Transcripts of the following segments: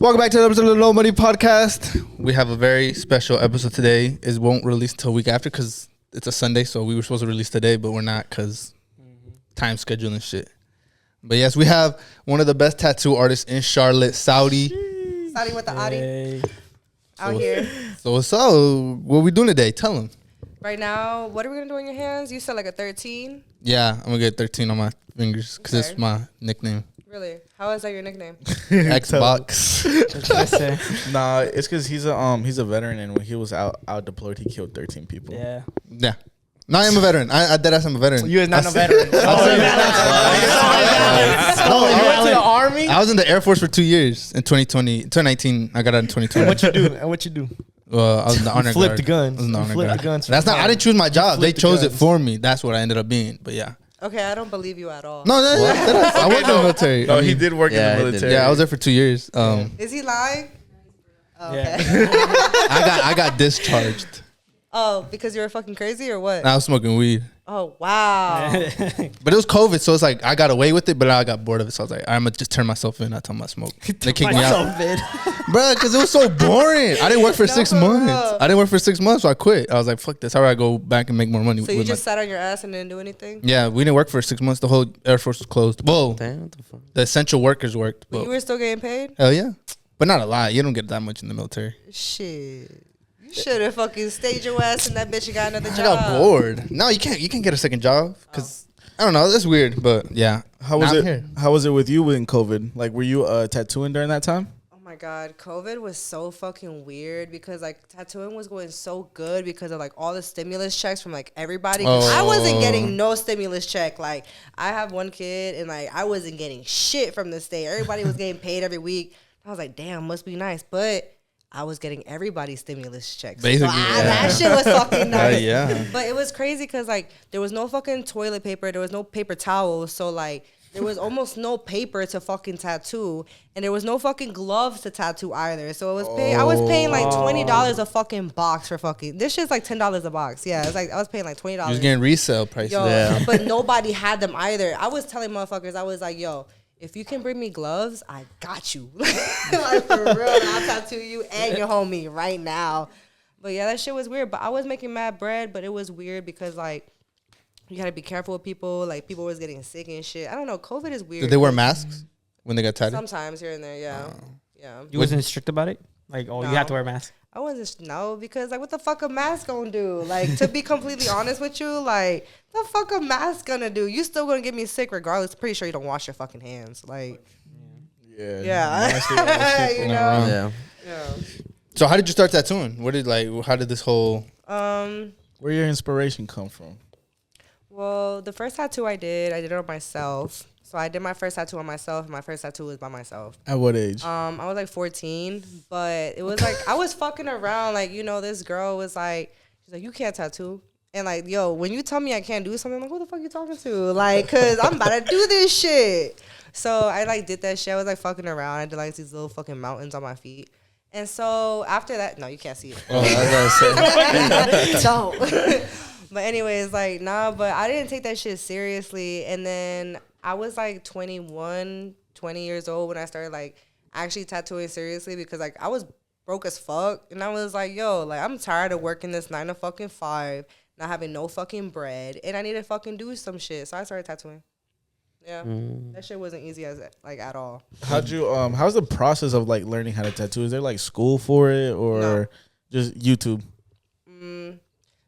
Welcome back to another episode of the No Money Podcast. We have a very special episode today. It won't release until a week after because it's a Sunday, so we were supposed to release today, but we're not because time schedule and shit. But yes, we have one of the best tattoo artists in Charlotte, Saudi. Saudi with the Audi. Out So- here. So what's up? What we doing today? Tell them. Right now, what are we going to do in your hands? You said like a 13? Yeah, I'm going to get 13 on my fingers because Okay. it's my nickname. Really? How is that your nickname? Xbox. Nah, it's because he's a veteran, and when he was out deployed, he killed 13 people. Yeah. Yeah. No, I'm a veteran. I deadass, I'm a veteran. You is not a veteran. Oh, You went to the army? I was in the Air Force for 2 years in 2019. I got out in 2020. What you do? What you do? I was in the honor Flip guard. the guns. I was in the honor Flip guard. the guns. That's not. I didn't choose my job. They Flip the chose it guns. for me. That's what I ended up being. But yeah. Okay, I don't believe you at all. No, I worked in the military. No, I he mean, did work Yeah, in he the did. military. Yeah, I was there for 2 years. Is he lying? Oh, Yeah. okay. I got discharged. Oh, because you were fucking crazy or what? And I was smoking weed, Oh, wow. but it was COVID, so it's like I got away with it, but I got bored of it. So I was like, I'm gonna just turn myself in. I tell them I smoke. They kicked me out, bro, because it was so boring. I didn't work for No, 6 for months. real. I didn't work for 6 months, so I quit. I was like, fuck this. How do I go back and make more money? So you with just sat on your ass and didn't do anything? yeah, we didn't work for 6 months. The whole Air Force was closed. Whoa, Damn, what the fuck? the essential workers worked. But But you were still getting paid? hell yeah, but not a lot. You don't get that much in the military. Shit. You should have fucking stayed your ass in that bitch and got another job. I got bored. No, you can't. You can't get a second job because I don't know. That's weird, but yeah. How was Now I'm it? here. How was it with you in COVID? Like, were you tattooing during that time? Oh my God, COVID was so fucking weird because like tattooing was going so good because of like all the stimulus checks from like everybody. 'Cause I wasn't Oh. getting no stimulus check. Like I have one kid and like I wasn't getting shit from the state. Everybody was getting paid every week. I was like, damn, must be nice. But I was getting everybody's stimulus checks. Basically, That shit was fucking nice. yeah. But it was crazy because like there was no fucking toilet paper, there was no paper towels, so like there was almost no paper to fucking tattoo, and there was no fucking gloves to tattoo either. So it was I was paying like $20 a fucking box for fucking. This shit's like $10 a box. Yeah, it's like I was paying like $20. You was getting resale prices. Yo, Yeah. but nobody had them either. I was telling motherfuckers, I was like, yo, if you can bring me gloves, I got you. Like for real, I'll tattoo you and your homie right now. But yeah, that shit was weird. But I was making mad bread, but it was weird because like you gotta be careful with people. Like people was getting sick and shit. I don't know. COVID is weird. Did they wear masks when they got tatted? Sometimes here and there, yeah. Yeah. You wasn't strict about it? Like, you have to wear a mask. I wasn't because like what the fuck a mask gonna do? Like to be completely honest with you, like the fuck a mask gonna do? You still gonna get me sick regardless. Pretty sure you don't wash your fucking hands. Like yeah. You know? Yeah. Yeah. So how did you start tattooing? How did this whole? Where your inspiration come from? Well, the first tattoo I did it on myself. So I did my first tattoo on myself, and my first tattoo was by myself. At what age? I was like 14, but it was like I was fucking around. Like, you know, this girl was like, she's like, you can't tattoo. And like, yo, when you tell me I can't do something, I'm like, who the fuck you talking to? Like, cause I'm about to do this shit. So I like did that shit. I was like fucking around. I did like these little fucking mountains on my feet. And so after that, no, you can't see it. Oh, I was Don't. But anyways, like, nah, but I didn't take that shit seriously. And then I was like 20 years old when I started like actually tattooing seriously because like I was broke as fuck. And I was like, yo, like I'm tired of working this 9 to fucking 5, not having no fucking bread. And I need to fucking do some shit. So I started tattooing. Yeah. That shit wasn't easy at all. How's the process of like learning how to tattoo? Is there like school for it or just YouTube?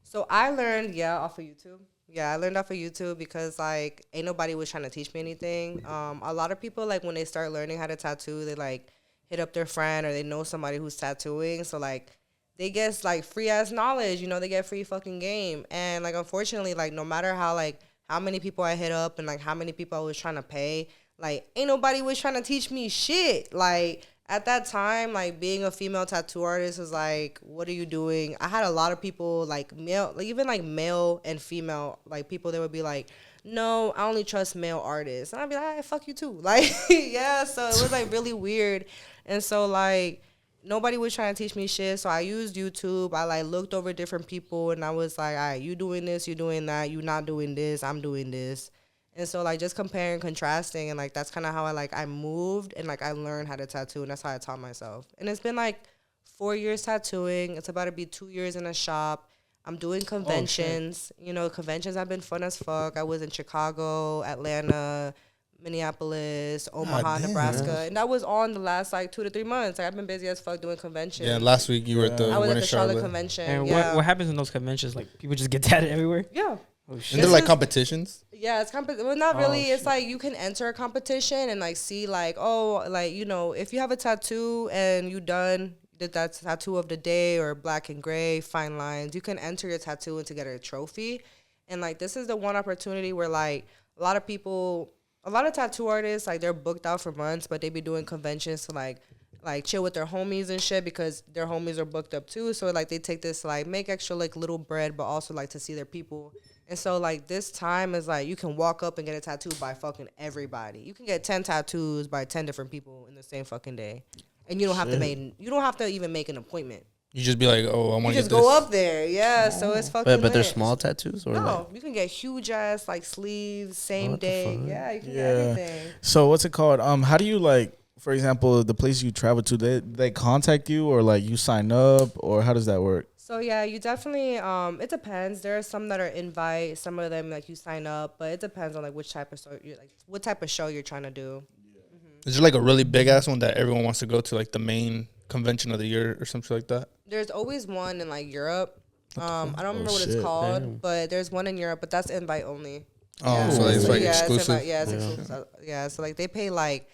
So I learned, off of YouTube. Yeah, I learned off of YouTube because, like, ain't nobody was trying to teach me anything. A lot of people, like, when they start learning how to tattoo, they, like, hit up their friend or they know somebody who's tattooing. So, like, they get, like, free-ass knowledge. You know, they get free fucking game. And, like, unfortunately, like, no matter how, like, how many people I hit up and, like, how many people I was trying to pay, like, ain't nobody was trying to teach me shit. Like, at that time, like, being a female tattoo artist was like, what are you doing? I had a lot of people, like, male, like, even, like, male and female, like, people that would be like, no, I only trust male artists. And I'd be like, hey, fuck you too. Like, yeah, so it was, like, really weird. And so, like, nobody was trying to teach me shit. So I used YouTube. I, like, looked over different people, and I was like, all right, you doing this, you doing that, you not doing this, I'm doing this. And so like just comparing, contrasting, and like that's kind of how I moved and like I learned how to tattoo, and that's how I taught myself. And it's been like 4 years tattooing. It's about to be 2 years in a shop. I'm doing conventions. Conventions have been fun as fuck. I was in Chicago, Atlanta, Minneapolis, Omaha, Nebraska, and that was all in the last like 2 to 3 months. Like I've been busy as fuck doing conventions. Yeah, last week you were at the I was one at in the Charlotte convention. And yeah. what happens in those conventions? Like people just get tatted everywhere. Yeah. Oh shit. And they're like competitions. Yeah, it's well, not really. It's shit. like you can enter a competition and like see like, oh, like if you have a tattoo and you did that tattoo of the day or black and gray fine lines, you can enter your tattoo and to get a trophy. And like this is the one opportunity where like a lot of tattoo artists, like they're booked out for months, but they be doing conventions to like chill with their homies and shit because their homies are booked up too. So like they take this like make extra like little bread, but also like to see their people. And so like this time is like you can walk up and get a tattoo by fucking everybody. You can get 10 tattoos by 10 different people in the same fucking day, and you don't have to even make an appointment. You just be like, oh, I want to You get just this. go up there, yeah. So it's fucking. But they're lit. small tattoos or No, you can get huge ass like sleeves same What the day. fuck? Yeah, you can get Yeah. everything. So what's it called? How do you like, for example, the place you travel to, they contact you or like you sign up, or how does that work? So yeah, you definitely it depends. There are some that are invite, some of them like you sign up, but it depends on like which type of show what type of show you're trying to do. Is there like a really big ass one that everyone wants to go to, like the main convention of the year or something like that? There's always one in like Europe. I don't remember what shit. it's called, Damn. but there's one in Europe, but that's invite only. Oh, so it's like exclusive. It's exclusive. Yeah, so like they pay like,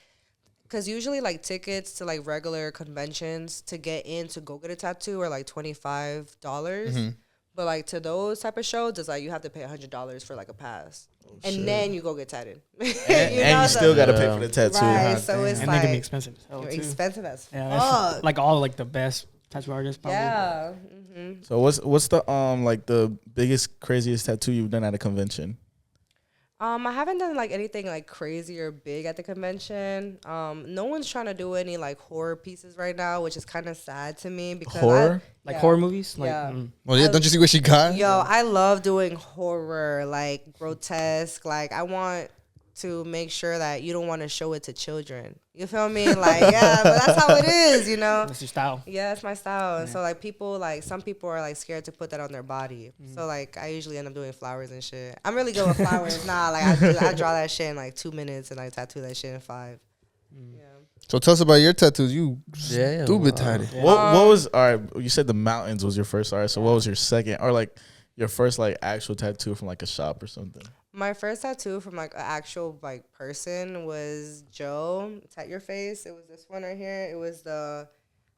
cause usually like tickets to like regular conventions to get in to go get a tattoo are like $25. Mm-hmm. But like to those type of shows, it's like you have to pay $100 for like a pass, and then you go get tatted. And you still got to pay Yeah. for the tattoo. right. huh? So it's And they can be like expensive as hell too. expensive as Yeah, that's fuck. like all like the best tattoo artists probably. Yeah. So what's the like the biggest craziest tattoo you've done at a convention? I haven't done like anything like crazy or big at the convention. No one's trying to do any like horror pieces right now, which is kind of sad to me because Horror? Like yeah. horror movies. Like Yeah. Well, yeah, don't you see what she got? Yo, I love doing horror, like grotesque. Like I want to make sure that you don't want to show it to children. You feel me? Like, yeah, but that's how it is, you know? that's your style. Yeah, it's my style. And so like some people are like scared to put that on their body. So like I usually end up doing flowers and shit. I'm really good with flowers. Like I draw that shit in like 2 minutes and I tattoo that shit in 5. Yeah. So tell us about your tattoos. You Yeah, stupid wow. tatted. Yeah. What was all right? You said the mountains was your first. All right. So what was your second, or like your first like actual tattoo from like a shop or something? My first tattoo from like an actual like person was Joe. Tat your face. It was this one right here. It was the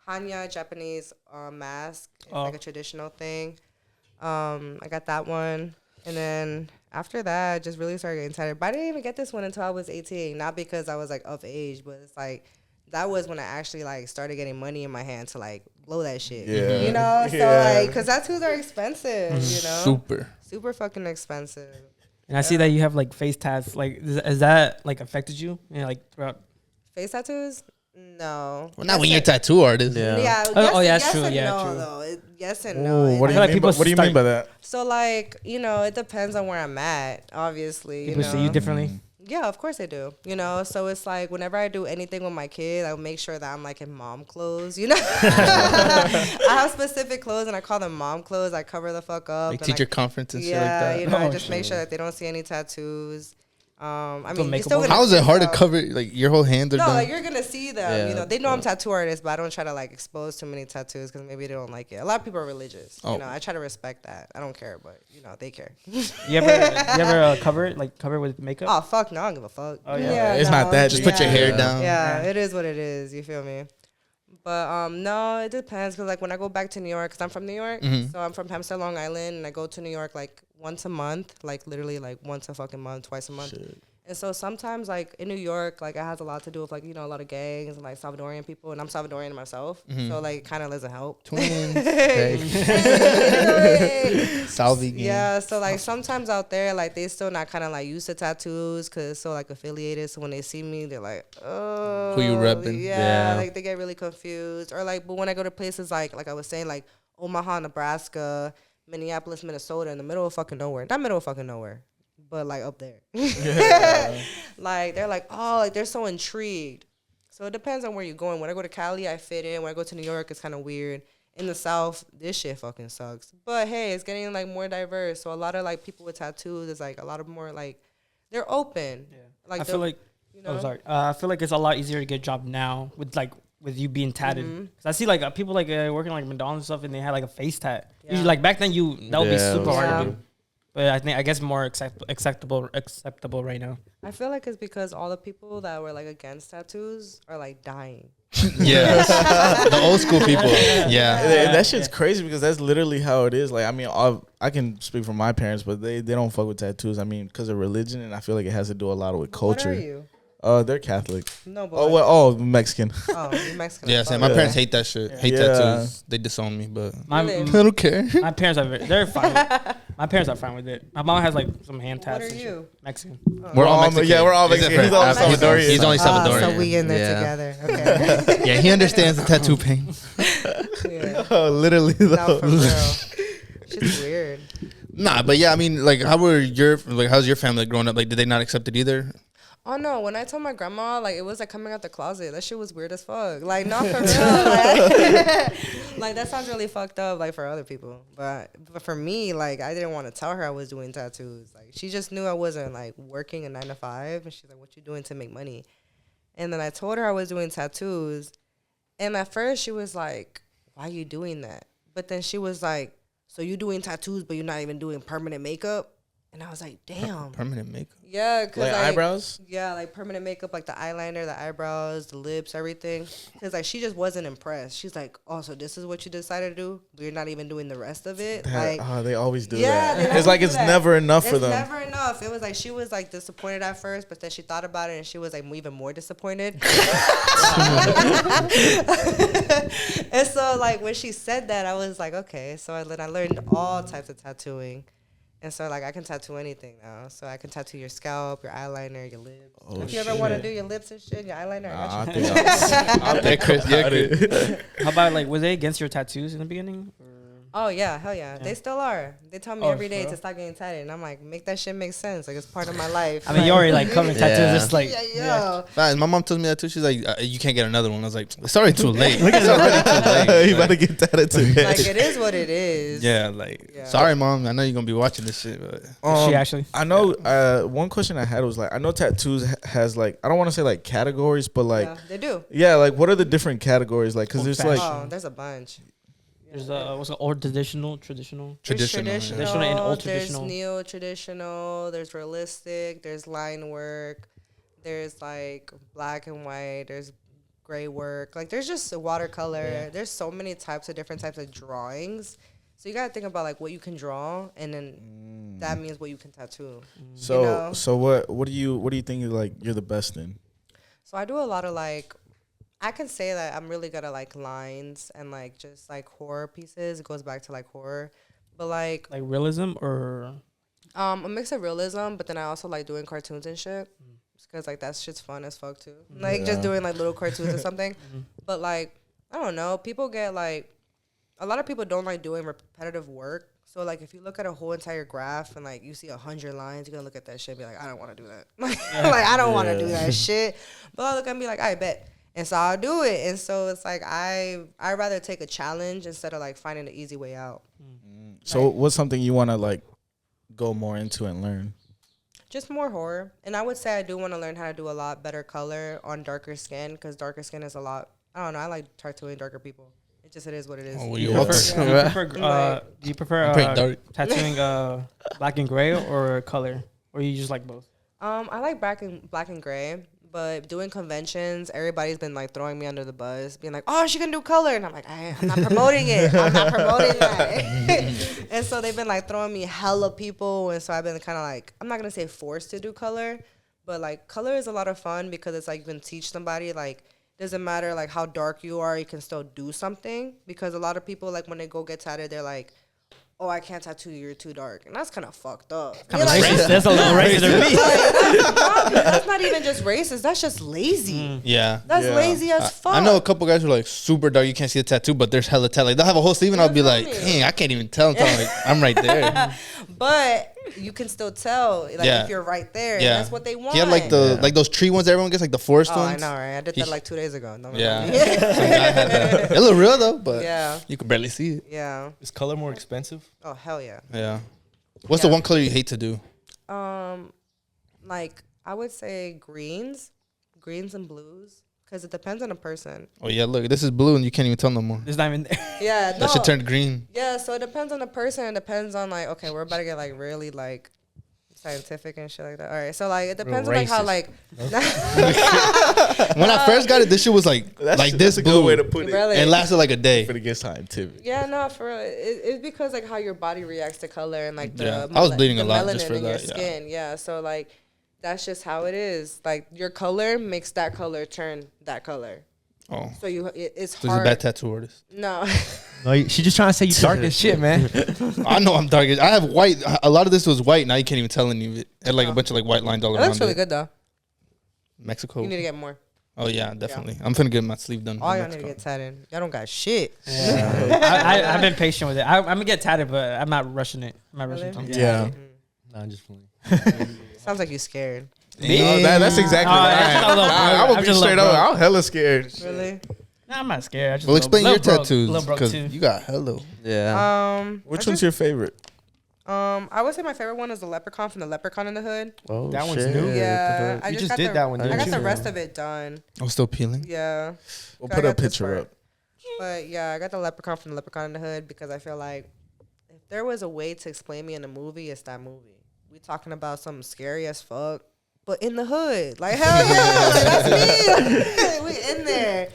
Hanya Japanese mask. It's like a traditional thing. I got that one, and then after that, I just really started getting tatted. But I didn't even get this one until I was 18. Not because I was like of age, but it's like that was when I actually like started getting money in my hand to like blow that shit. Yeah. You know, so Yeah. like because tattoos are expensive. You know, super fucking expensive. And I see that you have like face tats. Like, is that like affected you? Like throughout. Face tattoos? No. Well, not when you're a tattoo artist. Yeah. Yeah. Oh, yeah, yes that's true. and Yeah, no, true. though. Yes and Ooh, no. what do I you feel like mean? people What do you mean by that? So like it depends on where I'm at. Obviously, People see you differently. Yeah, of course I do. So it's like whenever I do anything with my kid, I make sure that I'm like in mom clothes. I have specific clothes and I call them mom clothes. I cover the fuck up. Like and teacher I, conference and shit like yeah, that. I Oh, just make shit. sure that they don't see any tattoos. I Don't mean, make you're still them- gonna How is it see hard to them. cover like your whole hands are No, done? like you're gonna see them. Yeah, They know I'm tattoo artist, but I don't try to like expose too many tattoos because maybe they don't like it. A lot of people are religious. Oh. I try to respect that. I don't care, but they care. You ever cover it with makeup? Oh fuck no, I don't give a fuck. Oh, yeah. It's not that Just deep. put your hair Yeah. down. Yeah, it is what it is. You feel me? But no, it depends because like when I go back to New York, because I'm from New York, Mhm. so I'm from Hempstead, Long Island, and I go to New York like once a month, like literally like once a fucking month, twice a month. And so sometimes like in New York, like it has a lot to do with like a lot of gangs and like Salvadorian people, and I'm Salvadorian myself, so like it kind of doesn't help. Twins. Hey. Salvi gang. Yeah, so like sometimes out there, like they still not kind of like used to tattoos because it's so like affiliated. So when they see me, they're like, oh, Who you repping? Yeah, Yeah. like they get really confused. Or like, but when I go to places like I was saying, like Omaha, Nebraska, Minneapolis, Minnesota, in the middle of fucking nowhere, not middle of fucking nowhere, but like up there. Yeah. Like they're like, oh, like they're so intrigued. So it depends on where you're going. When I go to Cali, I fit in. When I go to New York, it's kind of weird. In the South, this shit fucking sucks. But hey, it's getting like more diverse. So a lot of like people with tattoos is like a lot of more like they're open. Yeah. Like I feel like you know, I feel like it's a lot easier to get a job now with you being tatted. Cause I see like people like working like McDonald's and stuff, and they had like a face tat. Yeah. Usually, like back then, that would be Yeah, super hard yeah. to do. But I guess more acceptable right now. I feel like it's because all the people that were like against tattoos are like dying. Yeah, the old school people. Yeah, And that shit's crazy because that's literally how it is. Like, I mean, I can speak for my parents, but they don't fuck with tattoos. I mean, because of religion, and I feel like it has to do a lot with culture. What are you? They're Catholic. No, but Mexican. oh, you're Mexican. yeah. Same. My Yeah. parents hate that shit. Hate Yeah. tattoos. They disown me, but My Really? I don't care. my parents they're fine. My parents are fine with it. My mom has like some hand tats. What are and shit. you? Mexican. We're all all- Mexican. yeah, we're all He's Mexican. different. He's all Salvadorian. He's only Salvadorian. So we in there Yeah. together. Okay. Yeah, he understands the tattoo pain. Yeah. Oh, literally No, though. for real. Shit's weird. Nah, but yeah, I mean, like, how's your family growing up? Like, did they not accept it either? Oh no, when I told my grandma, like it was like coming out the closet. That shit was weird as fuck. Like not for real. Like that sounds really fucked up, like for other people. But for me, like I didn't want to tell her I was doing tattoos. Like she just knew I wasn't like working a 9 to 5, and she's like, "What you doing to make money?" And then I told her I was doing tattoos, and at first she was like, "Why are you doing that?" But then she was like, "So you doing tattoos, but you're not even doing permanent makeup?" And I was like, "Damn." Permanent makeup. Yeah, cause Like eyebrows? Yeah, like permanent makeup, like the eyeliner, the eyebrows, the lips, everything. Cause like she just wasn't impressed. She's like, "Oh, so this is what you decided to do? We're not even doing the rest of it." Like, They always do yeah, they that. always It's like do it's that. never enough for it's them. never enough. It was like she was like disappointed at first, but then she thought about it and she was like even more disappointed. And so like when she said that, I was like, okay. So I learned all types of tattooing. And so, like, I can tattoo anything now. So I can tattoo your scalp, your eyeliner, your lips. Oh, if you ever want to shit. do your lips and shit, your eyeliner, Nah, I I got you. think I'll Yeah, think Chris, yeah, about it. How about like was they against your tattoos in the beginning? Or? Oh, yeah, hell yeah. They still are. They tell me Oh, every day for to real? stop getting tatted. And I'm like, make that shit make sense. Like, it's part of my life. I mean, you already like covered tattoos. Yeah. It's like yeah. Facts. My mom tells me that too. She's like, you can't get another one. I was like, it's already too late. It's already too late. You better get that today. Like, it is what it is. Yeah, like, Yeah. sorry, mom. I know you're gonna be watching this shit, but Is she actually? I know. One question I had was like, I know tattoos has like, I don't want to say like categories, but like, Yeah, they do. yeah, like what are the different categories? Like, cause there's like, Oh, there's a bunch. There's what's it, old traditional. There's traditional. yeah. Traditional and old traditional. There's neo-traditional. There's realistic. There's line work. There's like black and white. There's gray work. Like there's just watercolor. Yeah. There's so many different types of drawings. So you gotta think about like what you can draw, and then that means what you can tattoo. so you know? so what do you think like you're the best in? So I do a lot of like, I can say that I'm really good at like lines and like just like horror pieces. It goes back to like horror, but like Like realism or a mix of realism, but then I also like doing cartoons and shit. Because like that shit's fun as fuck too. Like just Yeah. doing like little cartoons or something. But like I don't know, people get like a lot of people don't like doing repetitive work. So like if you look at a whole entire graph and like you see 100 lines, you're gonna look at that shit and be like, I don't want to do that. Like I don't want to do that shit. But I look and be like, I bet. And so I'll do it. And so it's like I'd rather take a challenge instead of like finding the easy way out. So what's something you want to like go more into and learn? Just more horror. And I would say I do want to learn how to do a lot better color on darker skin, because darker skin is a lot. I don't know. I like tattooing darker people. It is what it is. Oh, well, do you you welcome. do you prefer pretty dark. tattooing black and gray or color, or you just like both? I like black and gray, but doing conventions, everybody's been like throwing me under the bus, being like, "Oh, she can do color," and I'm like, "I'm not promoting it. I'm not promoting that." And so they've been like throwing me hella people, and so I've been kind of like, I'm not gonna say forced to do color, but like color is a lot of fun because it's like you can teach somebody like. Doesn't matter like how dark you are, you can still do something, because a lot of people like when they go get tatted, they're like, "Oh, I can't tattoo you, you're too dark," and that's kind of fucked up. Kind of You're like, racist. That's a little racist. that's not even just racist. That's just lazy. Yeah. That's Yeah. lazy as fuck. I know a couple guys who are like super dark. You can't see the tattoo, but there's hella tattoo. Like they'll have a whole sleeve, and I'll be like, telling you. "Dang, I can't even tell." I'm like, I'm right there. But you can still tell like Yeah. if you're right there. Yeah. And that's what they want. He had like like those tree ones everyone gets, like the forest Oh, I ones. know, right? I did that like 2 days ago. Don't Yeah. remember. Some guy had that. It looked real though, but Yeah. you could barely see it. Yeah. Is color more expensive? Oh hell yeah. Yeah. What's the Yeah. one color you hate to do? Like I would say greens and blues, because it depends on the person. Oh yeah, look, this is blue and you can't even tell no more. There's not even there. Yeah, no. That shit turned green. Yeah, so it depends on the person. It depends on like, okay, we're about to get like really like scientific and shit like that. All right, so like it depends on like how like. When I first got it, this shit was like this That's a blue. good way to put it. Really? It lasted like a day. But it gets scientific. Yeah, no, for real. It's because like how your body reacts to color and like the Yeah, I was bleeding the a lot melanin just for in your that, yeah. skin. Yeah, so like that's just how it is. Like your color makes that color turn that color. Oh, So it's so he's a hard. bad tattoo artist. No. No, she just trying to say you dark as shit, man. I know I'm dark. I have white. A lot of this was white. Now you can't even tell any of it. It had like a bunch of like white lines all It around looks really it. good though. Mexico. You need to get more. Oh yeah, definitely. I'm finna get my sleeve done. All in y'all need to Mexico. get tatted. Y'all don't got shit. I've been patient with it. I'm gonna get tatted, but I'm not rushing it. I'm not rushing Really? it. Yeah. Nah, I'm just playing. Sounds like you scared. No, that's exactly Oh, what yeah, I'm a little I'm broke. gonna I'm be just a straight little up. broke. I'm hella scared. Really? Nah, I'm not scared. I just Well, explain your little tattoos broke because too. you got hello. Yeah. Which I one's your favorite? I would say my favorite one is the leprechaun from the Leprechaun in the Hood. Oh, That one's shit. new. Yeah, You just got did the- that one, I didn't got you? the rest of it done. I'm still peeling. Yeah, We'll I put a got this picture part. up. But yeah, I got the leprechaun from the Leprechaun in the Hood because I feel like if there was a way to explain me in a movie, it's that movie. We talking about something scary as fuck, but in the hood, like hell yeah, like, that's me. We in there,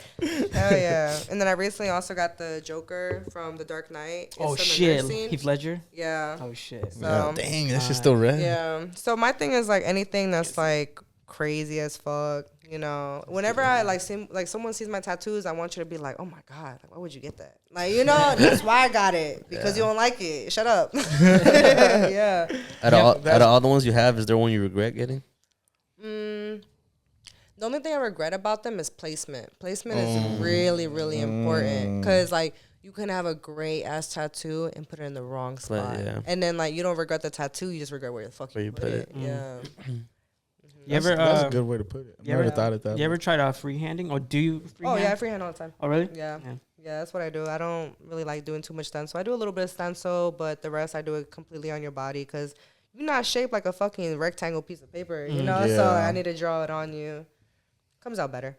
hell yeah. And then I recently also got the Joker from The Dark Knight. It's Oh from the shit, nurse scene. Heath Ledger. Yeah. Oh shit. So Dang, that shit's still red. yeah. So my thing is like anything that's like crazy as fuck. You know, whenever I like see like someone sees my tattoos, I want you to be like, oh my god, like, why would you get that? Like, you know, that's why I got it because you don't like it. Shut up. Yeah. Out of all the ones you have, is there one you regret getting? The only thing I regret about them is placement. Placement is really, really important because like you can have a great ass tattoo and put it in the wrong spot, yeah. and then like you don't regret the tattoo, you just regret where the fuck you put it. Yeah. You ever That's a good way to put it. I never thought of that. You ever tried freehanding or do you freehand? Oh yeah, I freehand all the time. Oh really? Yeah. Yeah, that's what I do. I don't really like doing too much stencil. I do a little bit of stencil, but the rest I do it completely on your body because you're not shaped like a fucking rectangle piece of paper, you know? So Yeah. I need to draw it on you. Comes out better.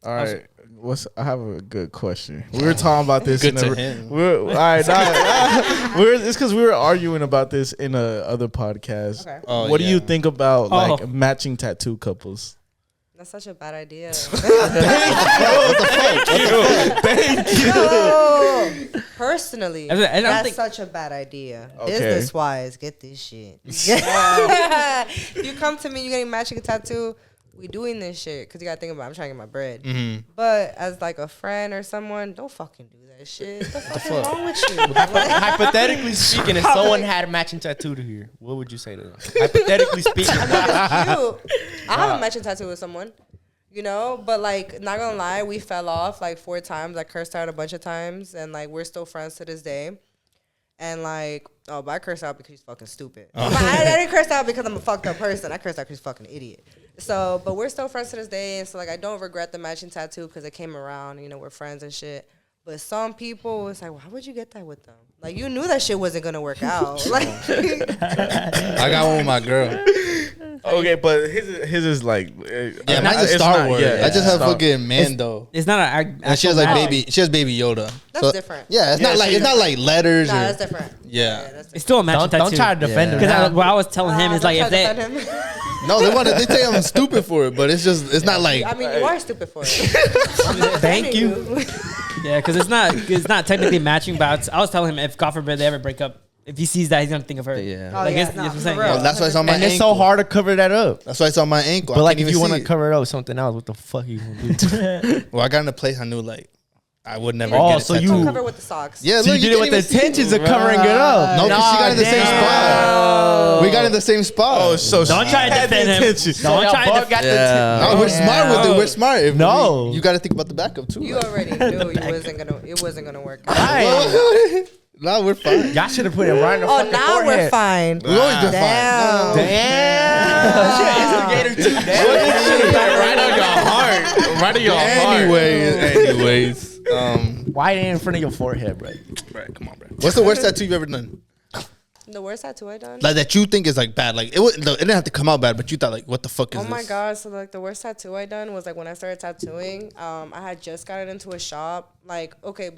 All right, I have a good question. We were talking about this. Good to him. All right, it's because we were arguing about this in a other podcast. Okay. Oh, What do you yeah. think about like Oh. matching tattoo couples? That's such a bad idea. Thank you. No, personally, I don't that's think- such a bad idea. Okay. Business wise, get this shit. If you come to me, you getting matching tattoo. We doing this shit because you gotta think about. I'm trying to get my bread. But as like a friend or someone, don't fucking do that shit. What the fuck is wrong with you? Hypothetically speaking, if someone had a matching tattoo to here, what would you say to them? Hypothetically speaking. It's cute. I have a matching tattoo with someone, you know, but like, not gonna lie, we fell off like 4 times. I cursed out a bunch of times, and like, we're still friends to this day. And like, but I cursed out because he's fucking stupid. I didn't curse out because I'm a fucked up person. I cursed out because he's fucking idiot. So, but we're still friends to this day, and so like, I don't regret the matching tattoo because it came around. You know, we're friends and shit. But some people, it's like, why would you get that with them? Like, you knew that shit wasn't gonna work out. Like, I got one with my girl. Okay, but his is like Yeah, mine's a it's Star not- Wars. yeah, I just have Star- fucking Mando. It's not an. And she has like baby. She has baby Yoda. That's different. Yeah, it's Yeah, not like she- it's not like letters. Nah, or, that's different. Yeah. that's different. It's still a matching tattoo. Don't try to defend her. Because now. what I was telling him is like if they. No, they say I'm stupid for it, but it's not like. I mean, you are stupid for it. Thank you. Yeah, because it's not technically matching, but I was telling him if God forbid they ever break up, if he sees that, he's gonna think of her. Yeah. Oh, Like yeah, it's, nah, what I'm for saying. real. Well, that's why it's on my And ankle. it's so hard to cover that up. That's why it's on my ankle. But like, I can't if you even want see to it. cover it up with something else, what the fuck you gonna do? Well, I got in a place I knew like I would never Oh, get it so tattooed. you- Cover it with the socks. Yeah, So look, you did it with the can't even see intentions of covering it up. No, because she got in the same Damn. spot. We got in the same spot. Oh, so Don't try to had the defend him. intention. Don't try to Y'all defend. got the Yeah. No, we're smart with it. We're smart. If No. you got to think about the backup too. You like. already knew it wasn't gonna work out. Right. No, we're fine. Y'all should have put it right in the Oh, fucking now we're forehead. fine. We always been Damn. fine. Damn. Instigator too. Damn. Right on your heart. Right on your heart. Anyways, Why ain't in front of your forehead, bro? Brad, come on, Brad. What's the worst tattoo you've ever done? The worst tattoo I done? Like that you think is like bad. Like it didn't have to come out bad, but you thought like, what the fuck is Oh this? my god! So like the worst tattoo I done was like when I started tattooing. I had just gotten into a shop. Like okay,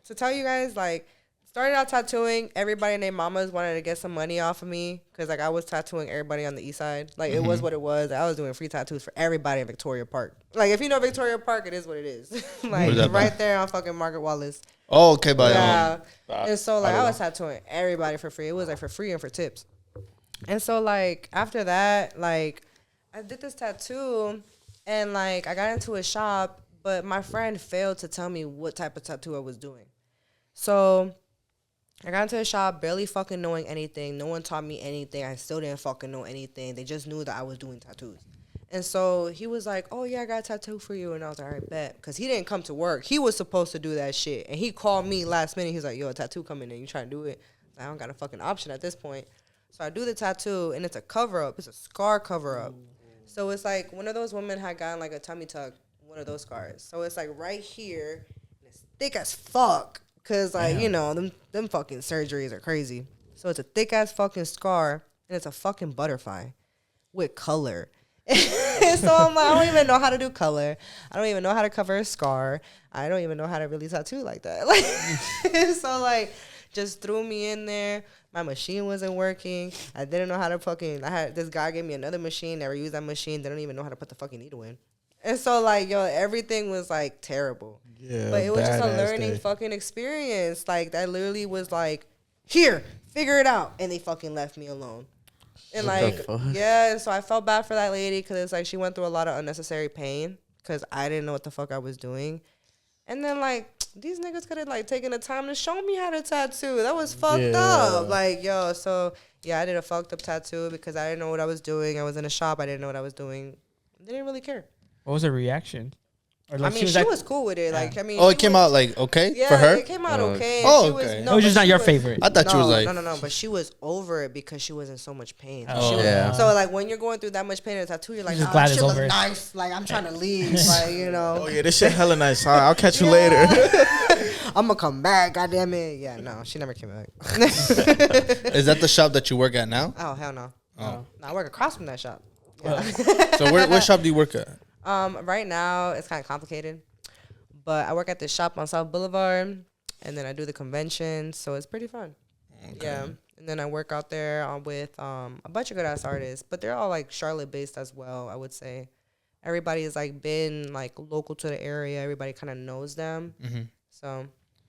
to tell you guys, like started out tattooing. Everybody named Mamas wanted to get some money off of me because like I was tattooing everybody on the east side. Like it was what it was. I was doing free tattoos for everybody in Victoria Park. Like if you know Victoria Park, it is what it is. Like Where's that right by? there on fucking Margaret Wallace. Oh, okay, but Yeah. And so like I was tattooing everybody for free. It was like for free and for tips. And so like after that, like I did this tattoo and like I got into a shop, but my friend failed to tell me what type of tattoo I was doing. So I got into a shop barely fucking knowing anything. No one taught me anything. I still didn't fucking know anything. They just knew that I was doing tattoos. And so he was like, oh, yeah, I got a tattoo for you. And I was like, all right, bet. Because he didn't come to work. He was supposed to do that shit. And he called me last minute. He's like, yo, a tattoo coming in. You trying to do it? I don't got a fucking option at this point. So I do the tattoo, and it's a cover-up. It's a scar cover-up. So it's like one of those women had gotten like a tummy tuck, one of those scars. So it's like right here, and it's thick as fuck. Because, like, you know, them fucking surgeries are crazy. So it's a thick-ass fucking scar, and it's a fucking butterfly with color. So I'm like, I don't even know how to do color. I don't even know how to cover a scar. I don't even know how to really tattoo like that. Like, so like, just threw me in there. My machine wasn't working. I didn't know how to fucking. I had this guy gave me another machine. Never used that machine. Didn't even know how to put the fucking needle in. And so like, yo, everything was like terrible. Yeah, but it was just a badass learning day. fucking experience. Like that literally was like, here, figure it out, and they fucking left me alone. And like, yeah, so I felt bad for that lady because it's like she went through a lot of unnecessary pain because I didn't know what the fuck I was doing. And then like these niggas could have like taken the time to show me how to tattoo. That was fucked up. Like, yo, so yeah, I did a fucked up tattoo because I didn't know what I was doing. I was in a shop. I didn't know what I was doing. They didn't really care. What was her reaction? Or I mean, she was cool with it. Like, I mean, oh, it came out like okay yeah, for her. it came out okay. Oh, She okay. was, no, it was just but not she your was- favorite. I thought you was like, no, but she was over it because she was in so much pain. Oh. She was- Yeah. So like when you're going through that much pain in a tattoo, you're like, You're just oh, glad this it's shit over. look nice. Like I'm trying to leave. Like you know, Oh yeah, this shit hella nice. I'll catch you later. I'm gonna come back. God damn it. Yeah, no, she never came back. is that the shop that you work at now? Oh hell no. Oh. No, I work across from that shop. So what shop do you work at? Right now it's kind of complicated, but I work at this shop on South Boulevard, and then I do the conventions, so it's pretty fun. Okay. Yeah, and then I work out there with a bunch of good ass artists, but they're all like Charlotte based as well. I would say everybody has like been like local to the area. Everybody kind of knows them. Mm-hmm. So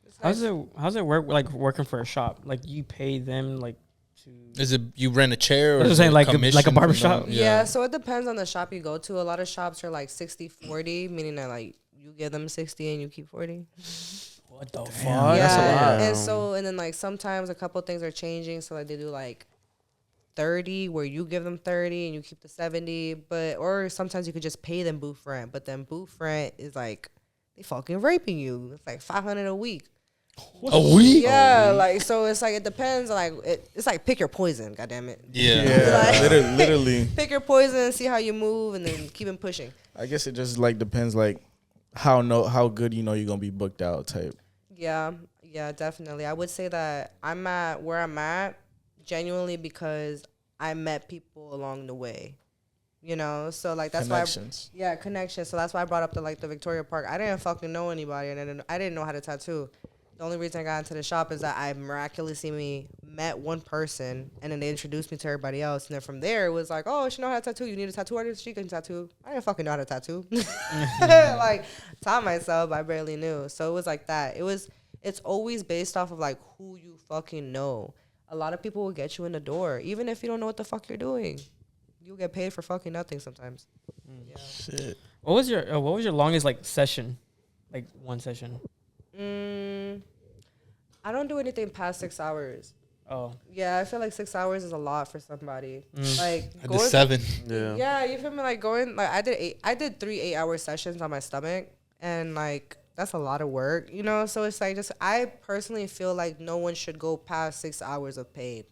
it's nice. How's it work like working for a shop? Like you pay them like to Is it you rent a chair or I was is saying it like a commission barber from shop? them? Yeah, so it depends on the shop you go to. A lot of shops are like 60-40, meaning that like you give them 60 and you keep 40. what the fuck? Yeah, that's a lot. and then like sometimes a couple things are changing, so like they do like 30 where you give them 30 and you keep the 70, but or sometimes you could just pay them booth rent, but then booth rent is like they fucking raping you. It's like $500 a week. A week? Yeah, like so it's like it depends. Like it's like pick your poison. Goddamn it. Yeah. Yeah, literally. Pick your poison, see how you move, and then keep it pushing. I guess it just like depends like how good you know you're gonna be booked out type. Yeah, definitely. I would say that I'm at where I'm at genuinely because I met people along the way. You know, so like that's Connections. why connections. So that's why I brought up the Victoria Park. I didn't fucking know anybody, and I didn't know how to tattoo. The only reason I got into the shop is that I miraculously met one person, and then they introduced me to everybody else. And then from there, it was like, oh, she know how to tattoo. You need a tattoo artist? She can tattoo. I didn't fucking know how to tattoo. Like, taught myself, I barely knew. So it was like that. It's always based off of, like, who you fucking know. A lot of people will get you in the door, even if you don't know what the fuck you're doing. You'll get paid for fucking nothing sometimes. Yeah. Shit. What was your longest like session? Like one session? I don't do anything past 6 hours. Oh. Yeah, I feel like 6 hours is a lot for somebody. Like I did 7. Yeah, you feel me? Like going, like I did 3 8-hour sessions on my stomach, and like that's a lot of work, you know. So it's like, just I personally feel like no one should go past 6 hours of paid.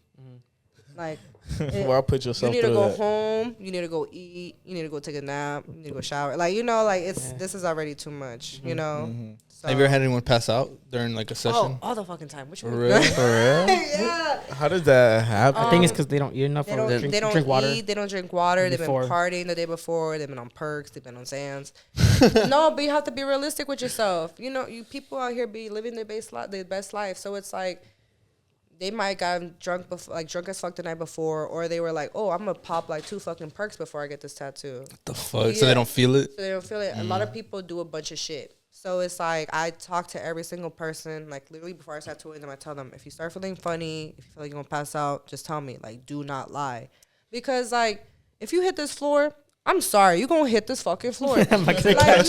Like, Well, put you yourself need to through go that. home, you need to go eat, you need to go take a nap, you need to go shower. Like, you know, like this is already too much, you know. So, Have you ever had anyone pass out during like a session? all the fucking time. Which For one? real? For real? Yeah. How does that happen? I think it's because they don't eat enough They or don't, drink, they don't drink water. eat. They don't drink water. Before. They've been partying the day before. They've been on perks. They've been on Zans. No, but you have to be realistic with yourself. You know, you people out here be living their best life. So it's like they might got drunk before, like drunk as fuck the night before, or they were like, oh, I'm gonna pop like 2 fucking perks before I get this tattoo. What the fuck? So they don't feel it? So they don't feel it. A lot of people do a bunch of shit. So it's like I talk to every single person, like literally before I start tattooing them, I tell them, if you start feeling funny, if you feel like you're gonna pass out, just tell me. Like, do not lie. Because like if you hit this floor, I'm sorry, you're gonna hit this fucking floor. Like, no, because you gotta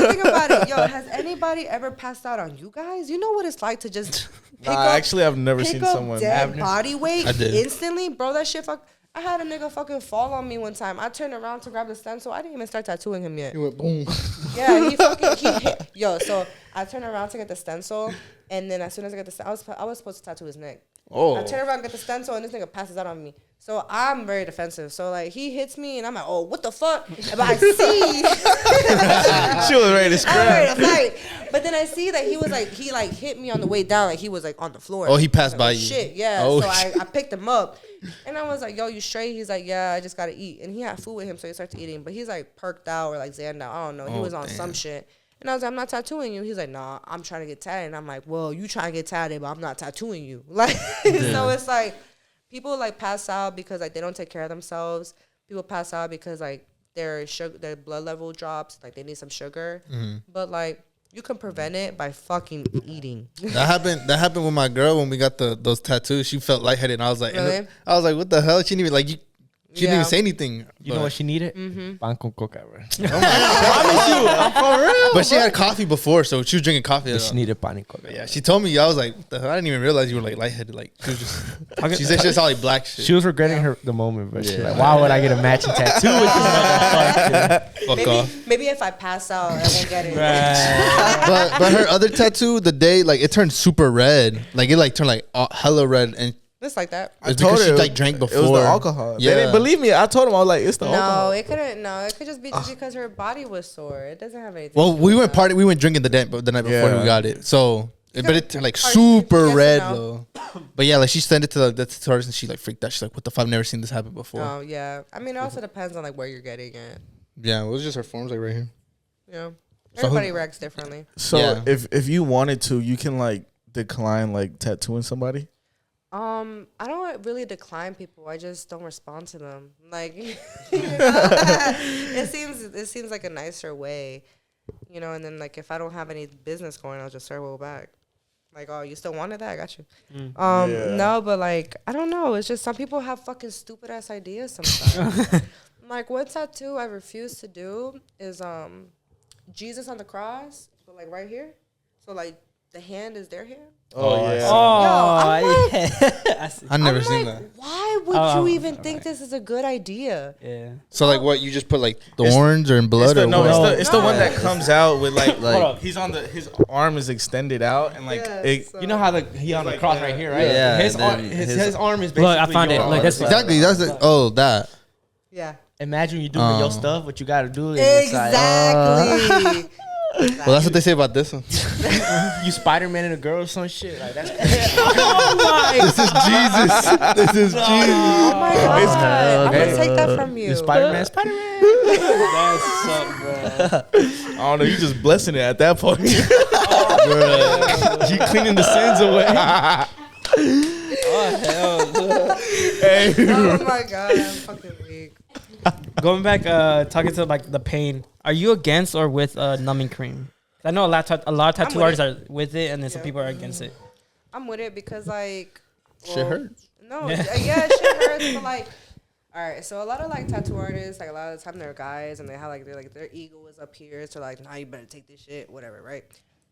think about it. Yo, has anybody ever passed out on you guys? You know what it's like to just pick up, actually, I've never seen pick up someone. dead body weight I did. instantly, bro. That shit fuck. I had a nigga fucking fall on me one time. I turned around to grab the stencil. I didn't even start tattooing him yet. It went boom. Yeah, he hit. Yo, so I turned around to get the stencil, and then as soon as I get the stencil, I was supposed to tattoo his neck. Oh. I turn around and get the stencil, and this nigga passes out on me. So I'm very defensive. So like he hits me, and I'm like, oh, what the fuck? But I see. She was ready to I'm scrap. ready to fight. But then I see that he hit me on the way down, like he was like on the floor. Oh, he passed Like, by oh, you. Shit, yeah. Oh, so I picked him up, and I was like, yo, you straight? He's like, yeah, I just gotta eat. And he had food with him, so he started eating. But he's like perked out or like zanned out. I don't know. He Oh, was on damn. some shit. And I was like, I'm not tattooing you. He's like, nah, I'm trying to get tatted. And I'm like, well, you trying to get tatted, but I'm not tattooing you. Like, so it's like people like pass out because like they don't take care of themselves. People pass out because like their blood level drops, like they need some sugar. But like you can prevent it by fucking eating. That happened with my girl when we got those tattoos. She felt lightheaded, and I was like, Really? what the hell? She didn't even she didn't even say anything. You know what she needed? Pan con coca, bro. But she had coffee before, so she was drinking coffee. But she needed pan con coca. Yeah, she told me. I was like, what the hell? I didn't even realize you were like lightheaded. Like she was just. She said she just saw like black shit. She was regretting the moment, but she's like, why would I get a matching tattoo with this motherfucker? Fuck off. Maybe if I pass out, I won't get it. But her other tattoo, the day like it turned super red. Like it like turned like hella red, and It's like that. it's because she like drank before. It was the alcohol. Yeah. They didn't believe me. I told them, I was like, it's the alcohol. No, it couldn't. No, it could just be because her body was sore. It doesn't have anything. Well, to do we with went that. we went drinking the night before Yeah. we got it. So, but it turned like Or super yes or red no? though. But yeah, like she sent it to the artist and she like freaked out. She's like, "What the fuck? I've never seen this happen before." Oh yeah. I mean, it also depends on like where you're getting it. Yeah, it was just her forms like right here. Yeah. So Everybody reacts differently. So Yeah. if you wanted to, you can like decline like tattooing somebody. I don't really decline people. I just don't respond to them. Like, you know, it seems like a nicer way, you know. And then like if I don't have any business going, I'll just circle back. Like, oh, you still wanted that? I got you. Yeah. No, but like I don't know. It's just some people have fucking stupid ass ideas sometimes. Like one tattoo I refuse to do is Jesus on the cross, but like right here. So like the hand is their hand. Oh, yeah. I'm I've never I'm seen like, that. why would you even think this is a good idea? Yeah. So like, what you just put like the It's- horns or in blood or No, what? it's the one that comes out with like Hold up. he's on his arm is extended out and like Yeah, it, so- You know how he on the like cross that. right here, right? Yeah, His and arm, then his arm is basically. Look, I found it. your Look, arm. that's Exactly. That's the, that. Yeah. Imagine you doing your stuff, what you got to do. And Exactly. Well, that's what they say about this one. you Spider-Man and a girl or some shit. Like that's This is Jesus. This is Jesus. Oh my god! I'm okay. gonna take that from you. you Spider-Man. Spider-Man. That's up, bro. I don't know, you just blessing it at that point. You cleaning the sins away. Hey. Oh my god! I'm fucking weak. Going back, talking to like the pain. Are you against or with numbing cream? I know a lot of tattoo with artists are with it, and then some Yeah. people are against it. I'm with it because like Shit hurts. No, yeah, shit hurts. But like, all right. So a lot of like tattoo artists, like a lot of the time they're guys, and they have like their ego is up here. So like, nah, you better take this shit, whatever, right?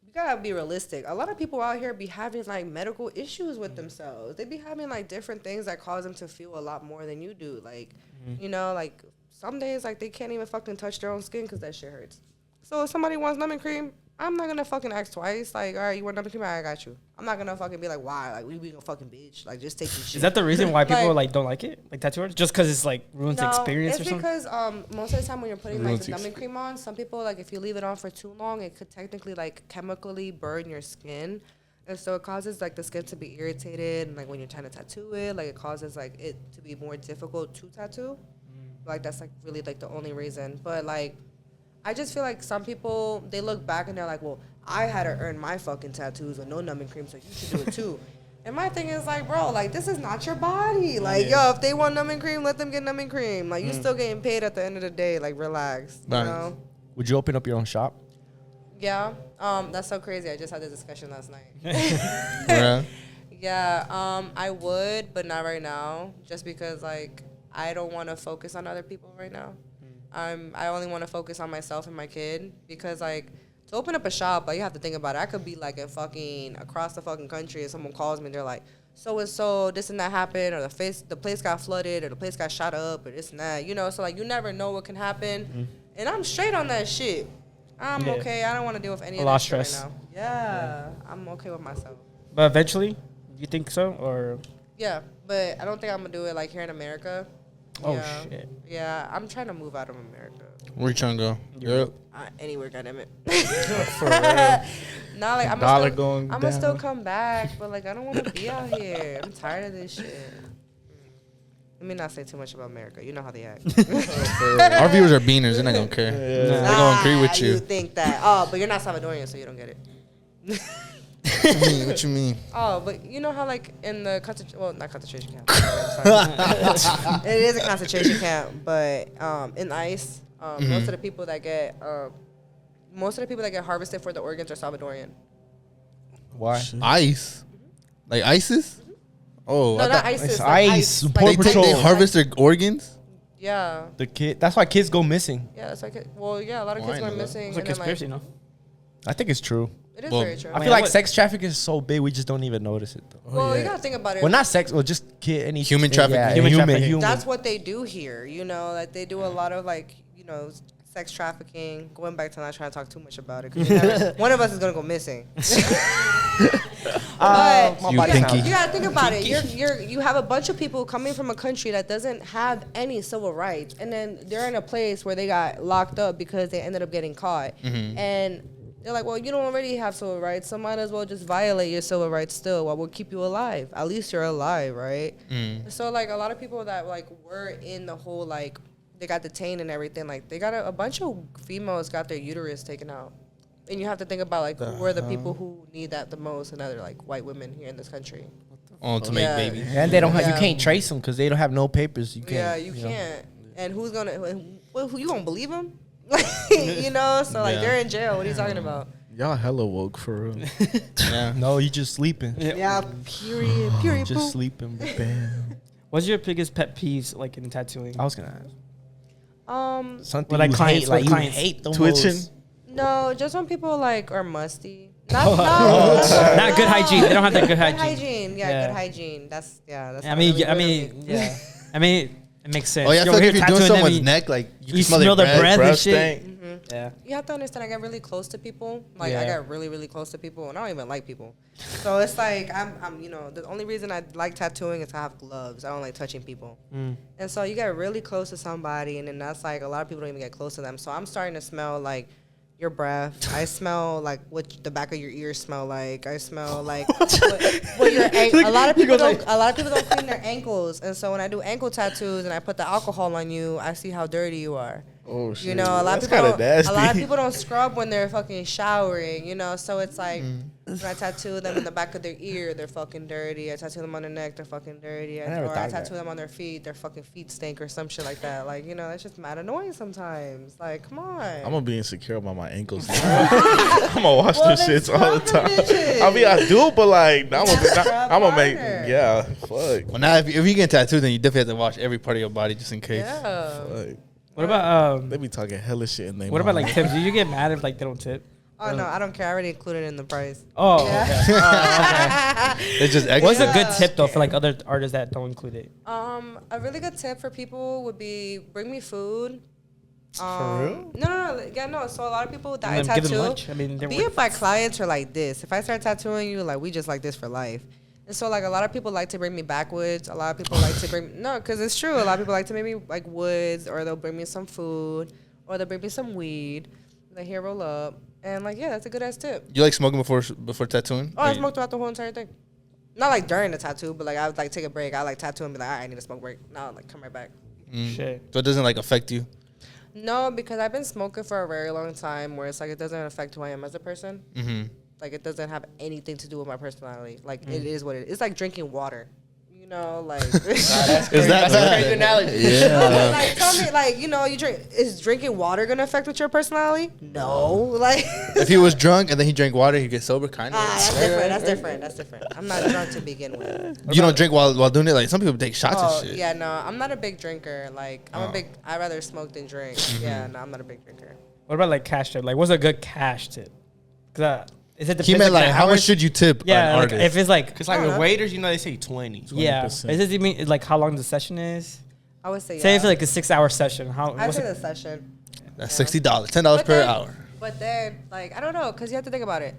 You gotta be realistic. A lot of people out here be having like medical issues with themselves. They be having like different things that cause them to feel a lot more than you do. Like, you know, like some days like they can't even fucking touch their own skin because that shit hurts. So if somebody wants numbing cream, I'm not gonna fucking ask twice. Like, all right, you want numbing cream? I got you. I'm not gonna fucking be like, why? Like, we being a fucking bitch. Like, just take this shit. Is that the reason why people Like- like don't like it? Like tattoo artists? Just because it's like ruins the experience or it's something? because most of the time when you're putting like Ruins the the numbing cream on, some people like if you leave it on for too long, it could technically like chemically burn your skin, and so it causes like the skin to be irritated, and like when you're trying to tattoo it, like it causes like it to be more difficult to tattoo. Like that's like really like the only reason. But like, I just feel like some people they look back and they're like, well, I had to earn my fucking tattoos with no numbing cream, so you should do it too. And my thing is like, bro, like this is not your body. Like, yo, if they want numbing cream, let them get numbing cream. Like, you still getting paid at the end of the day. Like, relax. You Nice. know? Would you open up your own shop? Yeah. That's so crazy. I just had this discussion last night. Yeah. Yeah. I would, but not right now. Just because like I don't want to focus on other people right now. I only want to focus on myself and my kid because like. To open up a shop, like you have to think about it. I could be like in fucking across the fucking country, and someone calls me and they're like, "So and so, this and that happened, or the place got flooded, or the place got shot up, or this and that." You know, so like you never know what can happen, and I'm straight on that shit. I'm Yeah. okay. I don't want to deal with any A of lot that of shit stress. right now. Yeah, I'm okay with myself. But eventually, you think so? Or Yeah, but I don't think I'm gonna do it like here in America. oh Yeah. shit, Yeah, I'm trying to move out of America. Where you trying to go? Europe. Anywhere, goddammit. For real. Nah, like I'm Dollar gonna going I'm gonna still down. come back, but like I don't want to be out here. I'm tired of this shit. Let me not say too much about America. You know how they act. Our viewers are beaners. They're not gonna care. They're gonna agree with you. You think that? Oh, but you're not Salvadorian, so you don't get it. What you mean? What you mean? Oh, but you know how like in the not concentration camp. Sorry. It is a concentration camp, but in ICE, most of the people that get harvested for the organs are Salvadorian. Why? Ice, like ISIS. Oh, No, I not thought ISIS. It's like ICE, like- Border they Patrol. harvest their organs. Yeah, The kid. That's why kids go missing. yeah. It's like a lot of Well, I kids know went that. missing. it's a And then, conspiracy, no? I think it's true. it is Well, very true. I Wait, feel like what- sex trafficking is so big, we just don't even notice it though. Well, you gotta think about it. Well, not sex. Well, just kid. Any Human trafficking. Yeah, Human human. trafficking. Human. That's what they do here. You know, like they do a lot of like sex trafficking. Going back to not trying to talk too much about it, 'cause one of us is gonna go missing. But My You body pinky. sounds- you gotta think about it. You have a bunch of people coming from a country that doesn't have any civil rights, and then they're in a place where they got locked up because they ended up getting caught, and they're like, well, you don't already have civil rights, so might as well just violate your civil rights still while we'll keep you alive. At least you're alive, right? So like a lot of people that like were in the whole like they got detained and everything, like they got a bunch of females got their uterus taken out. And you have to think about like who are the people who need that the most, and other like white women here in this country. Oh, to make Yeah. babies. And they don't have. Yeah. You can't trace them because they don't have no papers. You can't. Yeah, you know. can't. And who's gonna? Who you gonna believe him? You know, so like Yeah. they're in jail. What are you talking about? Y'all hella woke for real. Yeah. No, you just sleeping. Yeah, period. Period. Just poop. sleeping. Bam. What's your biggest pet peeves like in tattooing? I was gonna ask something With, like, you clients, hate, like with you clients. hate the Twitching. most. No, just when people like are musty. Not good hygiene. They don't have that good Good hygiene. hygiene. Yeah, Yeah. good hygiene. That's That's I not mean, really I good of mean, me. yeah. I mean, it makes sense. Oh yeah, I feel over like if here you're doing tattooing them, someone's neck, like you can smell the breath and Breath shit. stank. Yeah. You have to understand, I get really close to people. Like Yeah. I get really, really close to people, and I don't even like people. So it's like I'm the only reason I like tattooing is I have gloves. I don't like touching people. And so you get really close to somebody, and then that's like a lot of people don't even get close to them. So I'm starting to smell like your breath. I smell like what the back of your ears smell like. I smell like what your a lot of people don't clean their ankles, and so when I do ankle tattoos and I put the alcohol on you, I see how dirty you are. Oh shit. You know, a lot of That's people kinda nasty. a lot of people don't scrub when they're fucking showering, you know. So it's like when I tattoo them in the back of their ear, they're fucking dirty. I tattoo them on their neck, they're fucking dirty. never Or I thought of tattoo that. them on their feet, their fucking feet stink or some shit like that. Like, you know, that's just mad annoying sometimes. Like, come on. I'm gonna be insecure about my ankles. I'm gonna wash Well, them then shits all the scrub them time. bitches. I mean, I do, but like, I'm Scrub gonna make, harder. yeah, fuck. Well, now if you get tattooed, then you definitely have to wash every part of your body just in case. Yeah. Fuck. What about They be talking hella shit in they what about mouth. like tips? Do you get mad if like they don't tip? Oh no, I don't care. I already included it in the price. Oh, Yeah. okay. It's just extra. What's a good Yeah. tip though for like other artists that don't include it? A really good tip for people would be bring me food. For real? No. Yeah, no. So a lot of people that I And then give them tattoo, lunch. I mean, they're be it my clients are like this. If I start tattooing you, like we just like this for life. And so like a lot of people like to bring me backwoods. A lot of people like to bring because it's true. A lot of people like to bring me like woods, or they'll bring me some food, or they'll bring me some weed. Like here, roll up, and like yeah, that's a good ass tip. You like smoking before tattooing? Oh, I smoked throughout the whole entire thing. Not like during the tattoo, but like I would like take a break. I like tattoo and be like, all right, I need a smoke break. Now like come right back. Shit. So it doesn't like affect you. No, because I've been smoking for a very long time where it's like it doesn't affect who I am as a person. Mm-hmm. Like it doesn't have anything to do with my personality. Like it is what it is. It's like drinking water. You know, like That's a crazy analogy. Yeah. like tell me, like, you know, you drink is drinking water gonna affect with your personality? No. Like If he was drunk and then he drank water, he get sober, kind of. that's different. I'm not drunk to begin with. You don't drink while doing it. Like some people take shots Oh, and shit. yeah, no, I'm not a big drinker. Like I'd rather smoke than drink. Mm-hmm. Yeah, no, I'm not a big drinker. What about like cash tip? Like, what's a good cash tip? Is it He meant like how much should you tip Yeah, an like, artist? if it's like Cause like with waiters, you know, they say 20. yeah. 20%. Is it mean like how long the session is? I would say Say yeah. it's like a 6-hour session. How? I'd What's say it? the session. That's Yeah. $60, $10 But per then- hour. But then, like, I don't know, because you have to think about it.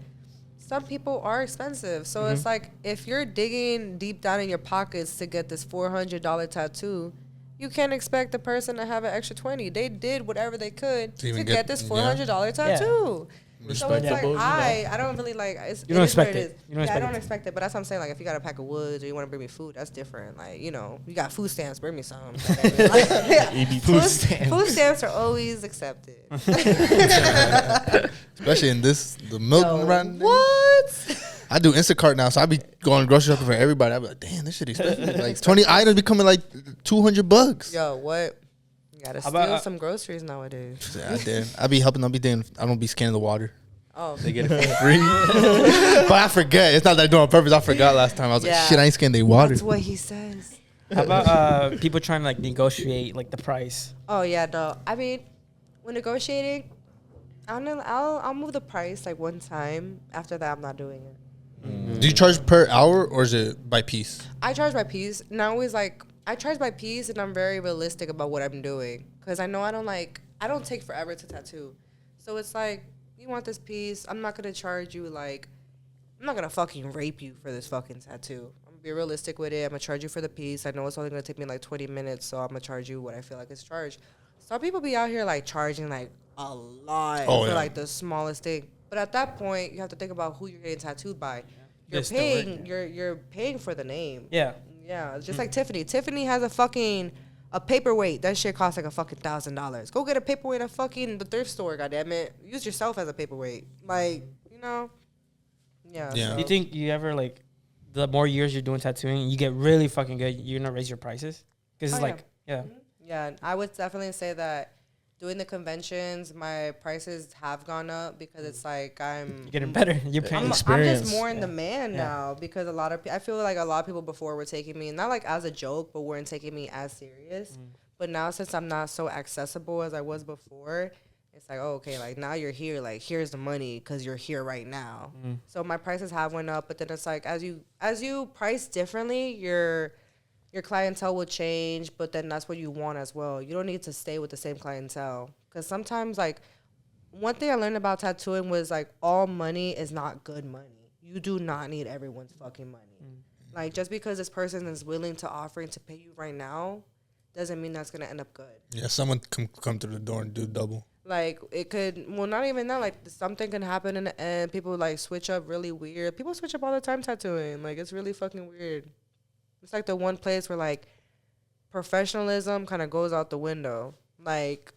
Some people are expensive. So it's like, if you're digging deep down in your pockets to get this $400 tattoo, you can't expect the person to have an extra 20. They did whatever they could To to even get get- this yeah. $400 tattoo. So it's like, Respectable, you know. I don't really like, it's, You don't it is what expect it. is. You don't yeah, I expect don't it. expect it. But that's what I'm saying. Like, if you got a pack of woods or you want to bring me food, that's different. Like, you know, you got food stamps, bring me some. Food stamps. Food stamps are always accepted. Especially in the milk Yo, run. what? I do Instacart now, so I be going grocery shopping for everybody. I be like, damn, this shit expensive. Like 20 items be coming like $200. Yo, what? You gotta How steal about, some groceries nowadays. Yeah, I did. I be helping. I don't be scanning the water. Oh, They get it for free. But I forget. It's not that I do it on purpose. I forgot last time. I was Yeah. like, shit, I ain't scanning their water. that's what he says. How about people trying to like negotiate like the price? Oh yeah, no. I mean, when negotiating, I'll move the price like one time. After that, I'm not doing it. Do you charge per hour or is it by piece? I charge by piece, and I always like I charge by piece, and I'm very realistic about what I'm doing because I know I don't take forever to tattoo, so it's like you want this piece, I'm not gonna charge you like I'm not gonna fucking rape you for this fucking tattoo. I'm gonna be realistic with it. I'm gonna charge you for the piece. I know it's only gonna take me like 20 minutes, so I'm gonna charge you what I feel like it's charged. Some people be out here like charging like a lot Oh, for yeah. like the smallest thing. But at that point, you have to think about who you're getting tattooed by. You're It's the work, paying. You're paying for the name. Yeah. Yeah, it's just like Tiffany. Tiffany has a paperweight. That shit costs like a fucking $1,000. Go get a paperweight at fucking the thrift store. Goddammit. Use yourself as a paperweight. Like, you know. Yeah. Yeah. so- Do you think you ever like the more years you're doing tattooing, you get really fucking good? You're gonna raise your prices because it's Oh, yeah. like yeah. Yeah, I would definitely say that doing the conventions, my prices have gone up because it's like I'm You're getting better. You're paying. I'm Experience. just more in demand Yeah. now because a lot of I feel like a lot of people before were taking me not like as a joke, but weren't taking me as serious. But now since I'm not so accessible as I was before, it's like, oh, okay, like now you're here, like here's the money because you're here right now. So my prices have went up, but then it's like as you price differently, your clientele will change, but then that's what you want as well. You don't need to stay with the same clientele because sometimes like one thing I learned about tattooing was like all money is not good money. You do not need everyone's fucking money. Like just because this person is willing to offering to pay you right now doesn't mean that's gonna end up good. Yeah, someone come through the door and do double. Like it could, well, not even that. Like something can happen in the end. People like switch up really weird. People switch up all the time tattooing. Like it's really fucking weird. It's like the one place where like professionalism kind of goes out the window. Like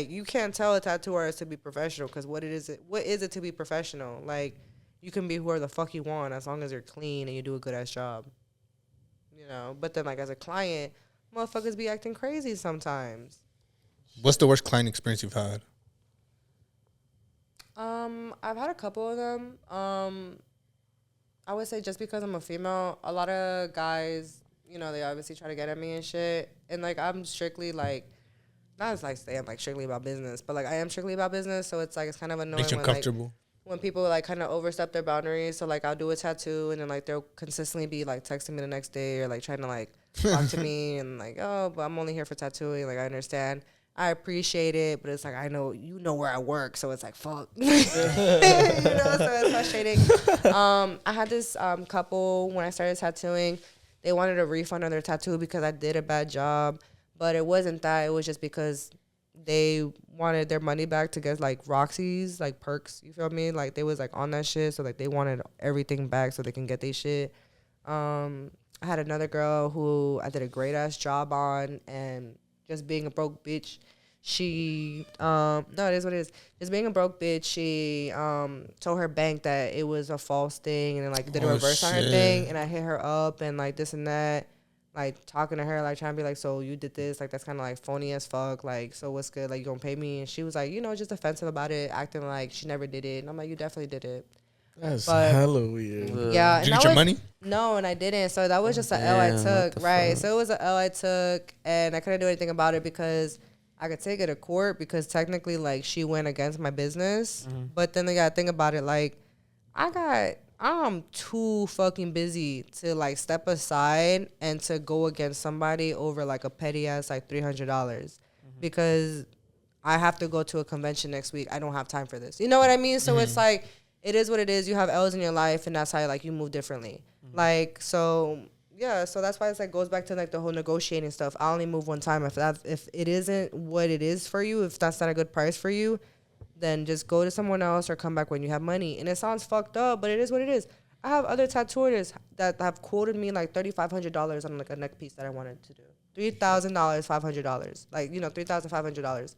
you can't tell a tattoo artist to be professional because what is it to be professional? Like you can be whoever the fuck you want as long as you're clean and you do a good ass job. You know. But then like as a client, motherfuckers be acting crazy sometimes. What's the worst client experience you've had? I've had a couple of them. I would say just because I'm a female, a lot of guys, you know, they obviously try to get at me and shit. And like I'm strictly like, not as like say I'm like strictly about business, but like I am strictly about business. So it's like it's kind of annoying Makes you when like uncomfortable. when people like kind of overstep their boundaries. So like I'll do a tattoo and then like they'll consistently be like texting me the next day or like trying to like talk to me and like, oh, but I'm only here for tattooing. Like I understand. I appreciate it, but it's like I know where I work, so it's like fuck. So it's frustrating. I had this couple when I started tattooing. They wanted a refund on their tattoo because I did a bad job, but it wasn't that. It was just because they wanted their money back to get like Roxy's, like perks. You feel me? Like they was like on that shit, so like they wanted everything back so they can get their shit. I had another girl who I did a great ass job on, and just being a broke bitch, she no, it is what it is. Just being a broke bitch, she told her bank that it was a false thing, and then like did a reverse on her thing, and I hit her up and like this and that, like talking to her, like trying to be like, so you did this, like that's kind of like phony as fuck, like so what's good, like you gonna pay me? And she was like, just defensive about it, acting like she never did it, and I'm like, you definitely did it. That's But hella weird. yeah, Did you and get your money? No, and I didn't. So that was just an L I took, right? So it was an L I took, and I couldn't do anything about it because I could take it to court because technically, like, she went against my business. But then they got to think about it, like, I'm too fucking busy to like step aside and to go against somebody over like a petty ass like $300 because I have to go to a convention next week. I don't have time for this. You know what I mean? So it's like, it is what it is. You have L's in your life, and that's how like you move differently. Like, so yeah, so that's why it's like goes back to like the whole negotiating stuff. I only move one time. If it isn't what it is for you, if that's not a good price for you, then just go to someone else or come back when you have money. And it sounds fucked up, but it is what it is. I have other tattoo artists that have quoted me like $3,500 on like a neck piece that I wanted to do. $3,000, $500, like $3,500,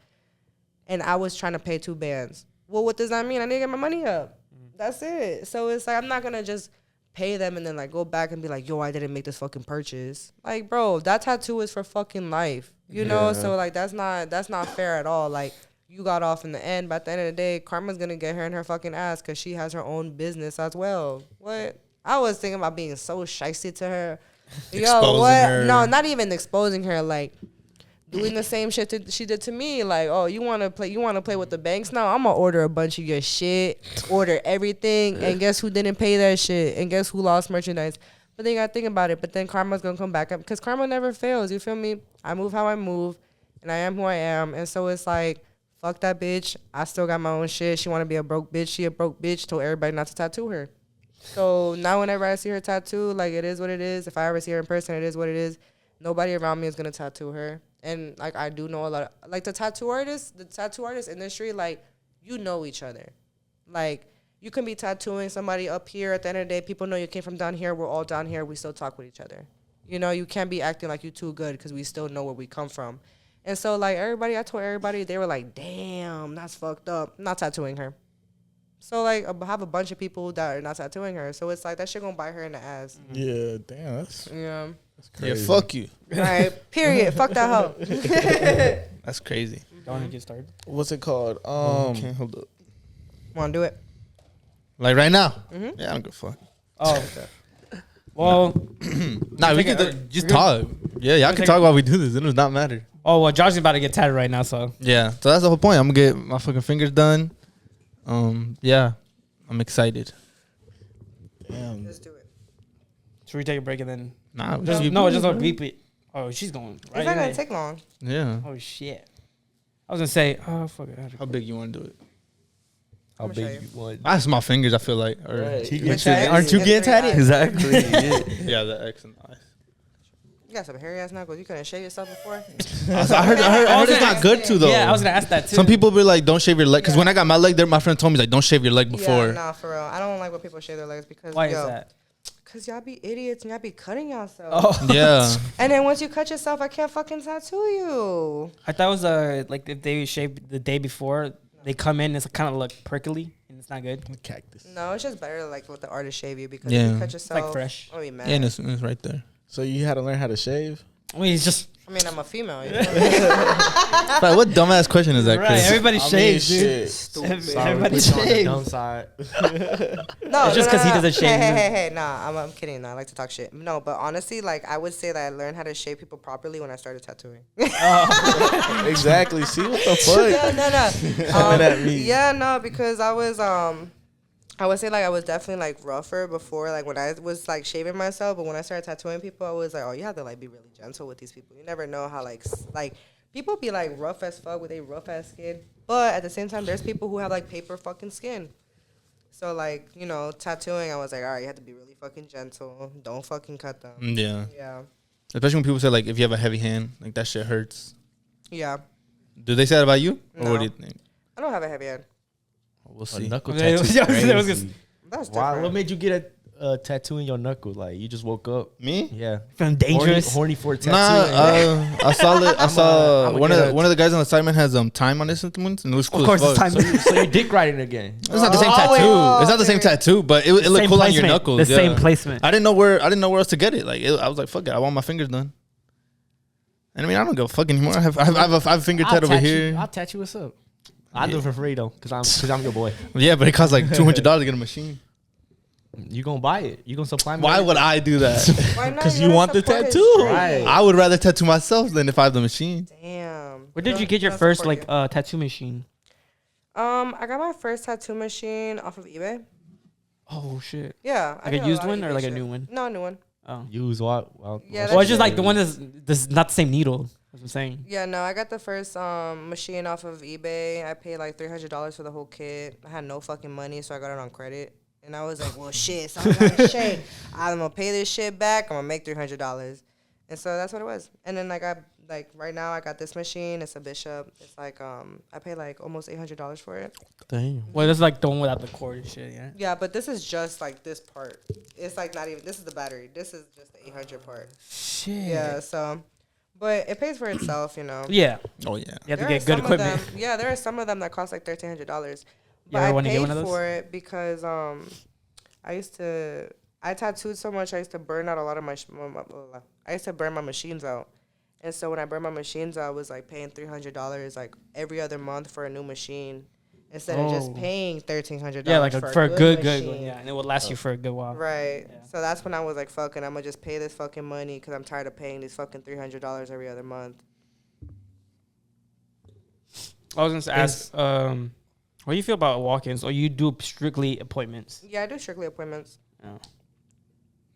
and I was trying to pay 2 bands. Well, what does that mean? I need to get my money up. That's it. So it's like I'm not gonna just pay them and then like go back and be like, yo, I didn't make this fucking purchase. Like, bro, that tattoo is for fucking life. You know? So like that's not fair at all. Like, you got off in the end, but at the end of the day, Karma's gonna get her in her fucking ass because she has her own business as well. What? I was thinking about being so shicey to her. Yo, Exposing what? her. No, not even exposing her. Like, doing the same shit she did to me. Like, oh, you want to play with the banks now? I'm gonna order a bunch of your shit, order everything, and guess who didn't pay that shit? And guess who lost merchandise? But then you gotta think about it. But then karma's gonna come back up because karma never fails. You feel me? I move how I move, and I am who I am. And so it's like, fuck that bitch. I still got my own shit. She wanna be a broke bitch. She a broke bitch. Told everybody not to tattoo her. So now whenever I see her tattoo, like, it is what it is. If I ever see her in person, it is what it is. Nobody around me is gonna tattoo her. And like, I do know a lot of, like, the tattoo artist industry, like, you know each other. Like, you can be tattooing somebody up here. At the end of the day, people know you came from down here. We're all down here. We still talk with each other. You know, you can't be acting like you too good because we still know where we come from. And so, like, I told everybody, they were like, damn, that's fucked up. I'm not tattooing her. So, like, I have a bunch of people that are not tattooing her. So it's like, that shit gonna bite her in the ass. Yeah, damn. That's crazy. Yeah, fuck you. Right. Period. Fuck that hoe. That's crazy. Don't want to get started. What's it called? Okay, hold up. Want to do it? Like right now? Yeah, I don't give a fuck. Oh, okay. Well, Nah, we can just talk. Yeah, y'all can talk while we do this. It does not matter. oh well, Josh is about to get tatted right now, so Yeah, so that's the whole point. I'm gonna get my fucking fingers done. Yeah, I'm excited. Damn. Let's do it. should we take a break and then? Nah, Just, no, just don't beep it. Oh, she's going. Right It's not in gonna there. take long. yeah. Oh shit! I was gonna say, oh fuck it. How big you want to do it? How I'ma show big you. you want? That's my fingers. I feel like. Or Right. Aren't you getting tatted? Exactly. Yeah. yeah, the X and the I. You got some hairy ass knuckles. You couldn't shave yourself before? I heard it's not good to though. Yeah, I was gonna ask that too. Some people be like, don't shave your leg. Because when I got my leg there, my friend told me like, don't shave your leg before. Yeah, nah, for real. I don't like when people shave their legs because Why is that? Cause y'all be idiots and y'all be cutting yourself. Oh, Yeah. And then once you cut yourself, I can't fucking tattoo you. I thought it was like if they shave the day before, they come in, it's kind of look prickly and it's not good. Cactus. No, it's just better like let the artist shave you because Yeah. if you cut It's like yourself, fresh. I'll be mad. Yeah, and it's right there. So you had to learn how to shave? I mean, it's just I mean, I'm a female. You know what I mean? Like, what dumbass question is that, right. Chris? Everybody I mean, shaves, dude. shit. Sorry, Everybody put you on the shaves. dumb side. No, It's just 'cause he doesn't shave. Hey, nah, I'm kidding. No, I like to talk shit. No, but honestly, like, I would say that I learned how to shave people properly when I started tattooing. Exactly. See what the fuck? no. Coming at me. Yeah, no, because I was I would say like I was definitely like rougher before, like when I was like shaving myself, but when I started tattooing people, I was like, oh, you have to like be really gentle with these people. You never know how like people be like rough as fuck with a rough ass skin, but at the same time, there's people who have like paper fucking skin. So like, you know, tattooing, I was like, all right, you have to be really fucking gentle. Don't fucking cut them. Yeah. Yeah. Especially when people say like if you have a heavy hand, like that shit hurts. Yeah. Do they say that about you? Or No. what do you think? I don't have a heavy hand. We'll A see. knuckle Yeah, tattoo. yeah, I was Crazy. That's Wow, different. what made you get a tattoo in your knuckle? Like you just woke up? Me? Yeah. Feeling dangerous. Horny for a tattoo. Nah, I saw it. I saw I'm a one get of a- one of the guys on the assignment has time on his instruments, and it was cool. Of course, as it's fuck. time. So you're dick riding again. It's not the same Oh, tattoo. wait. It's not the same Okay. tattoo, but it looked Same cool on your placement. knuckles. The yeah. same placement. I didn't know where else to get it. Like I was like, fuck it, I want my fingers done. And I mean, I don't give a fuck anymore. I have a finger tat over here. I'll tattoo what's up. I'll do it for free though, cause I'm your boy. Yeah, but it costs like $200 to get a machine. You gonna buy it? You gonna supply me? Why would I do that? Why not? 'Cause You you gotta want the support his tattoo. dream. Right. I would rather tattoo myself than if I have the machine. Damn. Where did you get your Don't first support like you. tattoo machine? I got my first tattoo machine off of eBay. Oh shit. Yeah. I Like a did used lot of one or eBay like a shit. new one? No, a new one. Oh. use what? Yeah, Well, that's it's just like it. the one that's not the same needle. That's what I'm saying. Yeah, no, I got the first machine off of eBay. I paid like $300 for the whole kit. I had no fucking money, so I got it on credit. And I was like, well, shit, so shit. I'm gonna pay this shit back. I'm gonna make $300. And so that's what it was. And then I got like right now I got this machine. It's a Bishop. It's like I paid like almost $800 for it. Damn. Well, this is like the one without the cord and shit. Yeah. Yeah, but this is just like this part. It's like not even. This is the battery. This is just the 800 part. Shit. Yeah. So, but it pays for itself, you know. Yeah. Oh yeah. You have to There get are good some of equipment. them- yeah, there are some of them that cost like $1,300. But ever I wanna get paid one of those? for it because I tattooed so much I used to burn out a lot of I used to burn my machines out. And so when I burned my machines out, I was like paying $300 like every other month for a new machine instead of just Oh. paying $1,300. Yeah, like for a good machine. one. Yeah, and it will last you for a good while. Right. Yeah. So that's when I was like, fucking, I'm gonna just pay this fucking money because I'm tired of paying these fucking $300 every other month. I was gonna ask, what do you feel about walk-ins, or you do strictly appointments? Yeah, I do strictly appointments. Oh.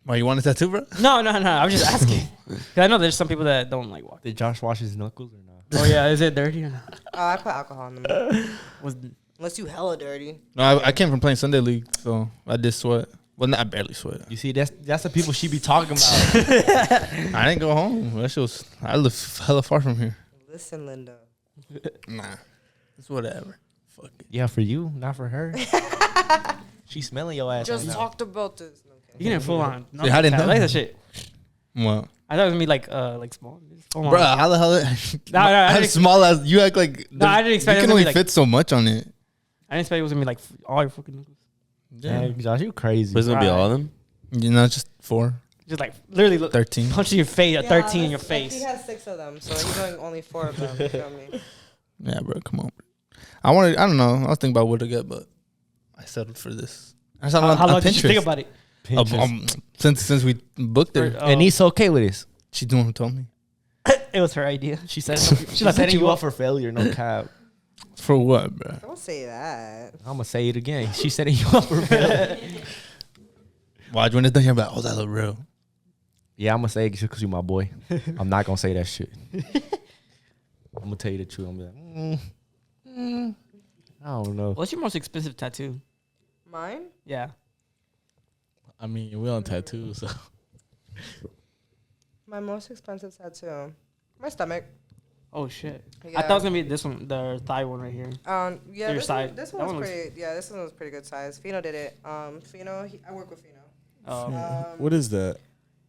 Why you want a tattoo, bro? No. I was just asking. 'Cause I know there's some people that don't like walk. Did Josh wash his knuckles or not? Oh yeah, is it dirty or not? Oh, I put alcohol in them. Was Unless you hella dirty. No, I came from playing Sunday League, so I did sweat. Well, not I barely sweat. You see, that's the people she be talking about. I didn't go home. That shit was. I live hella far from here. Listen, Linda. Nah, it's whatever. Fuck it. Yeah, for you, not for her. She smelling your ass. Just right now. talked about this. No, okay. you getting full on? No, Yeah, I didn't know. I like that shit. Well, I thought it was gonna be like small. Full on. bro, how the hell? I I'm didn't- small as you act like. No, I didn't expect You it can to only be like- fit so much on it. I didn't expect it was gonna be like all your fucking knuckles. Yeah, Dang, Josh, you crazy. But it's gonna be all of them. you know, just 4, Just like literally 13. punching your face at 13 in your He face. has 6 of them, so he's doing only 4 of them. You feel me? Yeah, bro, come on. I don't know. I was thinking about what to get, but I settled for this. I saw How on long did you think Pinterest. about it? Since we booked her, Oh. And he's okay with this. she's the one who told me. It was her idea. She said She like setting put you you up for failure. No cap. For what, bro? Don't say that. I'm gonna say it again. She setting you up for failure. Watch when it's done here, but that look real. Yeah, I'm gonna say it just because you're my boy. I'm not gonna say that shit. I'm gonna tell you the truth. I'm gonna be like, I don't know. What's your most expensive tattoo? Mine? Yeah. I mean, we on tattoos, so My most expensive tattoo. My stomach. Oh shit. Yeah. I thought it was gonna be this one, the thigh one right here. Yeah, Your this side. one, this That one was one looks- pretty. Yeah, this one was pretty good size. Fino did it. Fino, I work with Fino. what is that?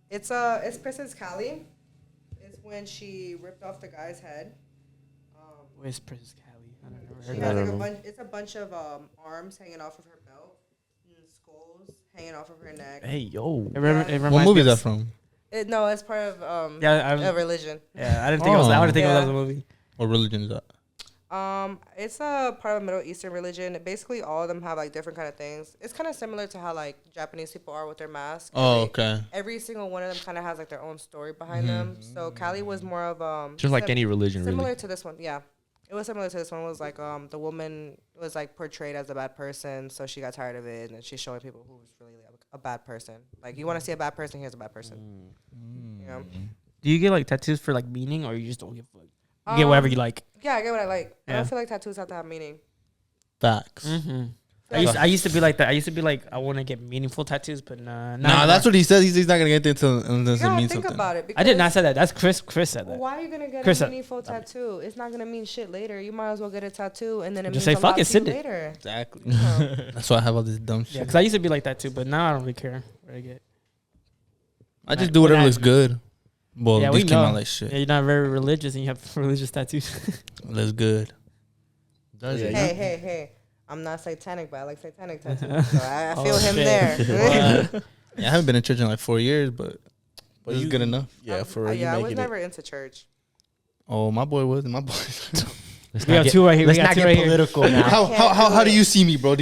It's Princess Callie. It's when she ripped off the guy's head. Where's Princess Callie? I don't know. She Heard has that. like a bunch. It's a bunch of arms hanging off of her belt, and skulls hanging off of her neck. Hey yo. It reminds What movie me is that of- from? No, it's part of Yeah, a religion. Yeah, I didn't think it was. I didn't think Yeah. it was a movie. What religion is that? It's a part of Middle Eastern religion. Basically, all of them have like different kind of things. It's kind of similar to how like Japanese people are with their masks. Oh, okay. Every single one of them kind of has like their own story behind them. So Callie was more of Just like any religion, similar really. to this one. Yeah, it was similar to this one. It was like the woman was like portrayed as a bad person, so she got tired of it, and she's showing people who's really a bad person. Like you want to see a bad person, here's a bad person. You know? Do you get like tattoos for like meaning, or you just don't give a fuck? You get whatever you like. Yeah, I get what I like. I Yeah. don't feel like tattoos have to have meaning. Facts. Mm-hmm. I used to be like that. I used to be like, I want to get meaningful tattoos, but nah. Nah, that's what he said. He's not gonna get there until You it gotta means think something. about it. I did not because say that. That's Chris. Chris said that. Why are you gonna get Chris a said- meaningful tattoo? It's not gonna mean shit later. You might as well get a tattoo and then it Just means say, a lot "Fuck it, to you send it." later. Exactly. No. That's why I have all this dumb Yeah, shit. because I used to be like that too, but now I don't really care what I get. I just do whatever When I- looks good. Well, Yeah, these we came know. out like shit. Yeah, you're not very religious and you have religious tattoos. Looks good. Does it? Hey. I'm not satanic, but I like satanic tattoos. So I feel him shit. there. Yeah, I haven't been in church in like 4 years, but But it's you- good enough. Yeah, for real. Yeah, I You was making never it. into church. Oh, my boy was. My boy. Let's We not got get- two right here. Let's We got not two get right here. political now. How do you see me, bro?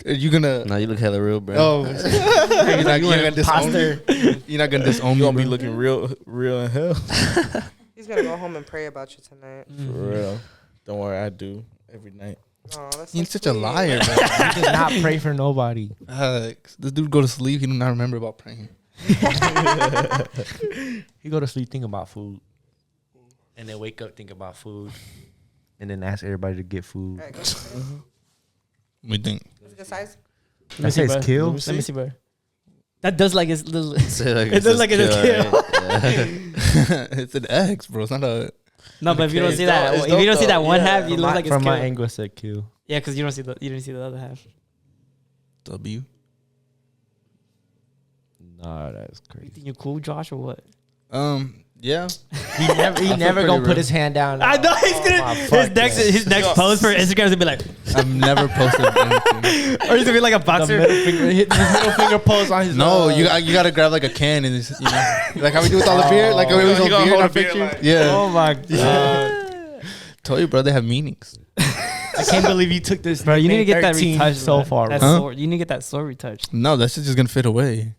Are you gonna? Nah, you look hella real, bro. Oh, you're not gonna disown me. You're not gonna disown You me. gonna be bro. looking real in hell. He's gonna go home and pray about you tonight. For real. Don't worry, I do every night. Oh, that's You're so such a sweet. liar, bro. He does not pray for nobody. This dude go to sleep. He do not remember about praying. He go to sleep, think about food, and then wake up, think about food, and then ask everybody to get food. Alright, go for it. We think. It's a good size. That says bro. kill. Let me see, bro. That does like it's little. Say like It does like it's a kill, kill. right? It's an X, bro. It's not a. No, but if you don't It's see dope- that, it's if you don't dope see that though. one Yeah. half, you From look my, like it's from my kill. angle, it said kill. Yeah, because you didn't see the other half. W. Nah, that's You crazy. think you cool, Josh, or what? Yeah. He never, feel never pretty gonna real. put his hand down. I know he's Oh, gonna my his fuck, next man. his next post for Instagram is gonna be like, I've never posted anything. or he's gonna be like a The boxer. middle finger, hit his middle finger pose on his. No, you gotta grab like a can and just, like how we do with all the beer, like how we He use all gonna beer in hold our a beer picture. like- Yeah. Oh my god, Told you, bro. They have meanings. I can't believe you took this. bro, you need to get that 13 retouched so bro. far. That bro. Huh? sword, you need to get that sword retouched. No, that shit's just gonna fade away.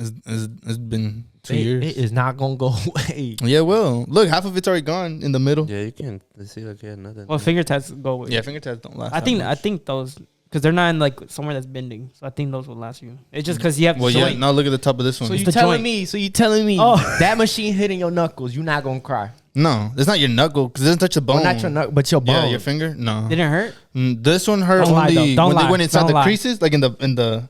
It's been 2 years. It is not gonna go away. Yeah, well, look, half of it's already gone in the middle. Yeah, you can see like yeah, nothing. Well, finger tats go with. Yeah, finger tats don't last. I that think much. those because they're not in like somewhere that's bending, so I think those will last you. It's just because you have Well, joint. yeah. Now look at the top of this one. So you the telling joint. me? So you telling me Oh. that machine hitting your knuckles? You not gonna cry? No, it's not your knuckle because it doesn't touch the bone. Well, not your knuckle, but your bone. Yeah, your finger. No, Didn't hurt. This one hurt Don't lie, only though. Don't when lie. they went inside Don't the lie. creases, like in the.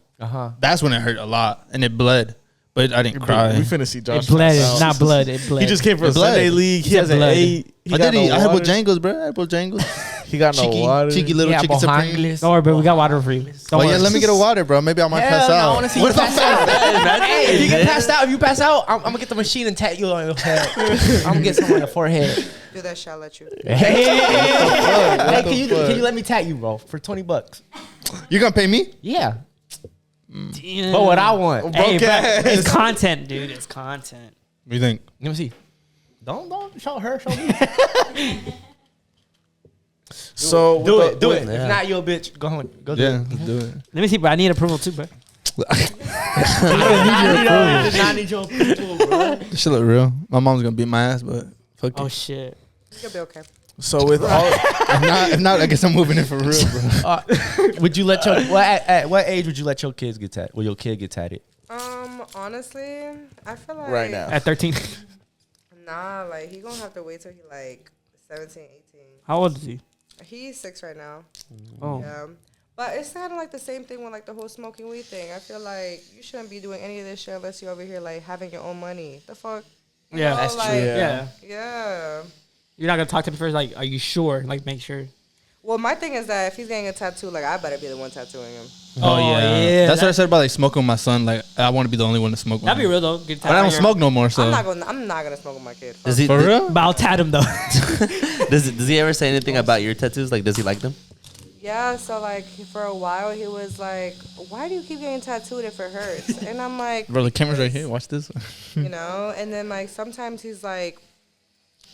That's when it hurt a lot and it bled, but I didn't cry. We finna see Josh. It bled. pass It's out. not blood. It bled. He just came from It bled. Sunday league. He He has said an blood. A. I did eat. I had water. Bojangles, bro. I had Bojangles. He got no cheeky, water. cheeky little Yeah, chicken supreme. Bojangles. Don't worry, bro. We got water for you. Don't Oh worry. yeah, let me get a water, bro. Maybe I might Hell pass no, out. I want to see you What if I pass pass out. Hey, if you get passed out, if you pass out, I'm gonna get the machine and tat you on your head. I'm gonna get someone on the forehead. Do that shit, I'll let you. Hey, What the can fuck? you let me tat you, bro, for $20? You gonna pay me? Yeah, Damn. but what I want. Hey, Broke bro, ass. it's content, dude. It's content. What do you think? Let me see. Don't show her. Show me. So Do with it. the- Do with- it. Yeah. If not, you a bitch. Go home. Go do Yeah, it. let's do it. Let me see, bro. I need approval too, bro. I did not need your approval, bro. This shit look real. My mom's gonna beat my ass, but fuck Oh it. shit. You'll be okay. So with all If not, I guess I'm moving it for real, bro. Would you let your at what age would you let your kids get tatted? Will your kid get tatted? Honestly, I feel like right now. At 13. Nah, like he gonna have to wait till he like 17, 18. How old is he? He's 6 right now. Oh. Yeah. But it's kind of like the same thing with like the whole smoking weed thing. I feel like you shouldn't be doing any of this shit unless you're over here like having your own money. The fuck? You Yeah, know, that's true. like, Yeah. Yeah. You're not gonna talk to him first. Like, are you sure? Like, make sure. Well, my thing is that if he's getting a tattoo, like I better be the one tattooing him. Oh, yeah. That's what I said about like smoking with my son. Like I want to be the only one to smoke. That'd with be him. real though. Get But I don't smoke no more. So I'm not gonna smoke with my kid. Does he, for real? But I'll tat him though. does he ever say anything about your tattoos? Like, does he like them? Yeah, so like for a while he was like, "Why do you keep getting tattooed if it hurts?" And I'm like, Bro, the camera's right here. Watch this. you know. And then like sometimes he's like,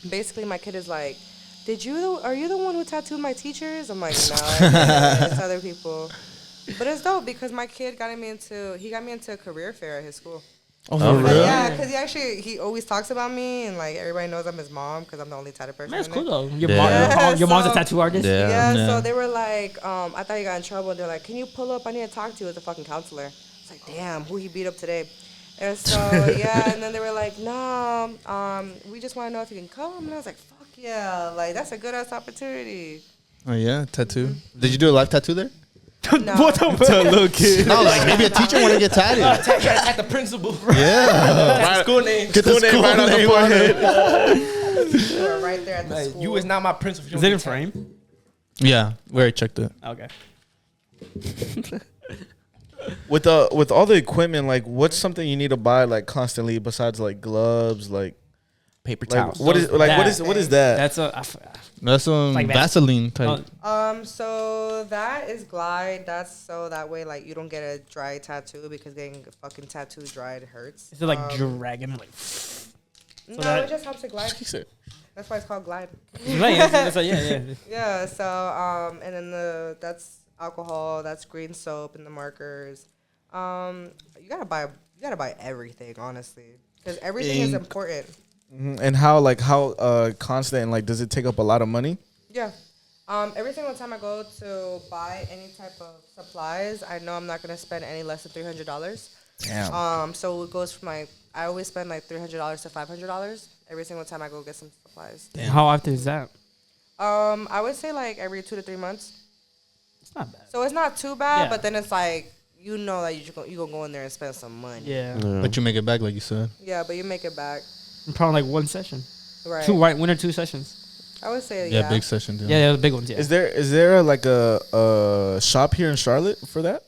basically my kid is like, are you the one who tattooed my teachers? I'm like, no, it's other people. But it's dope because my kid got me into a career fair at his school. Oh, for But real? yeah, because he always talks about me and like everybody knows I'm his mom because I'm the only tattooed person. Man, that's in cool there. though. Your, Yeah. your mom's a So- tattoo artist. Yeah. Yeah, Yeah. so they were like, I thought he got in trouble. And they're like, can you pull up? I need to talk to you as a fucking counselor. It's like, damn, who he beat up today? And so, yeah, and then they were like, no, we just want to know if you can come. And I was like, fuck yeah, like that's a good ass opportunity. Oh yeah, tattoo. Did you do a live tattoo there? No. What the To a little kid. No, like maybe a teacher want to get tatted. At the principal. Yeah. School name. Get the school right on the name forehead. You were right there at the school. You is not my principal. Is it in frame? Yeah, we already checked it. Okay. With all the equipment, like what's something you need to buy like constantly besides like gloves, like Paper like towels. what is like what is that? That's a. That's Like Vaseline type. So that is Glide. That's so that way like you don't get a dry tattoo because getting a fucking tattoo dried hurts. Is it like dragging it like? No, that- it just helps it glide. That's why it's called Glide. Yeah. Yeah. So and then that's alcohol. That's green soap and the markers. You gotta buy everything honestly because everything is Ink. important. And how constant and like does it take up a lot of money? Yeah. Every single time I go to buy any type of supplies, I know I'm not gonna spend any less than $300. Damn. So it goes from like I always spend like $300 to $500 every single time I go get some supplies. How often is that? I would say like every 2 to 3 months. It's not bad. So it's not too bad, Yeah. but then it's like you know that you gonna go in there and spend some money. Yeah. But you make it back, like you said. Yeah, but you make it back. Probably like one session. Right. One or two sessions. I would say Yeah, big session. Yeah, the big ones. Yeah. Is there like a shop here in Charlotte for that?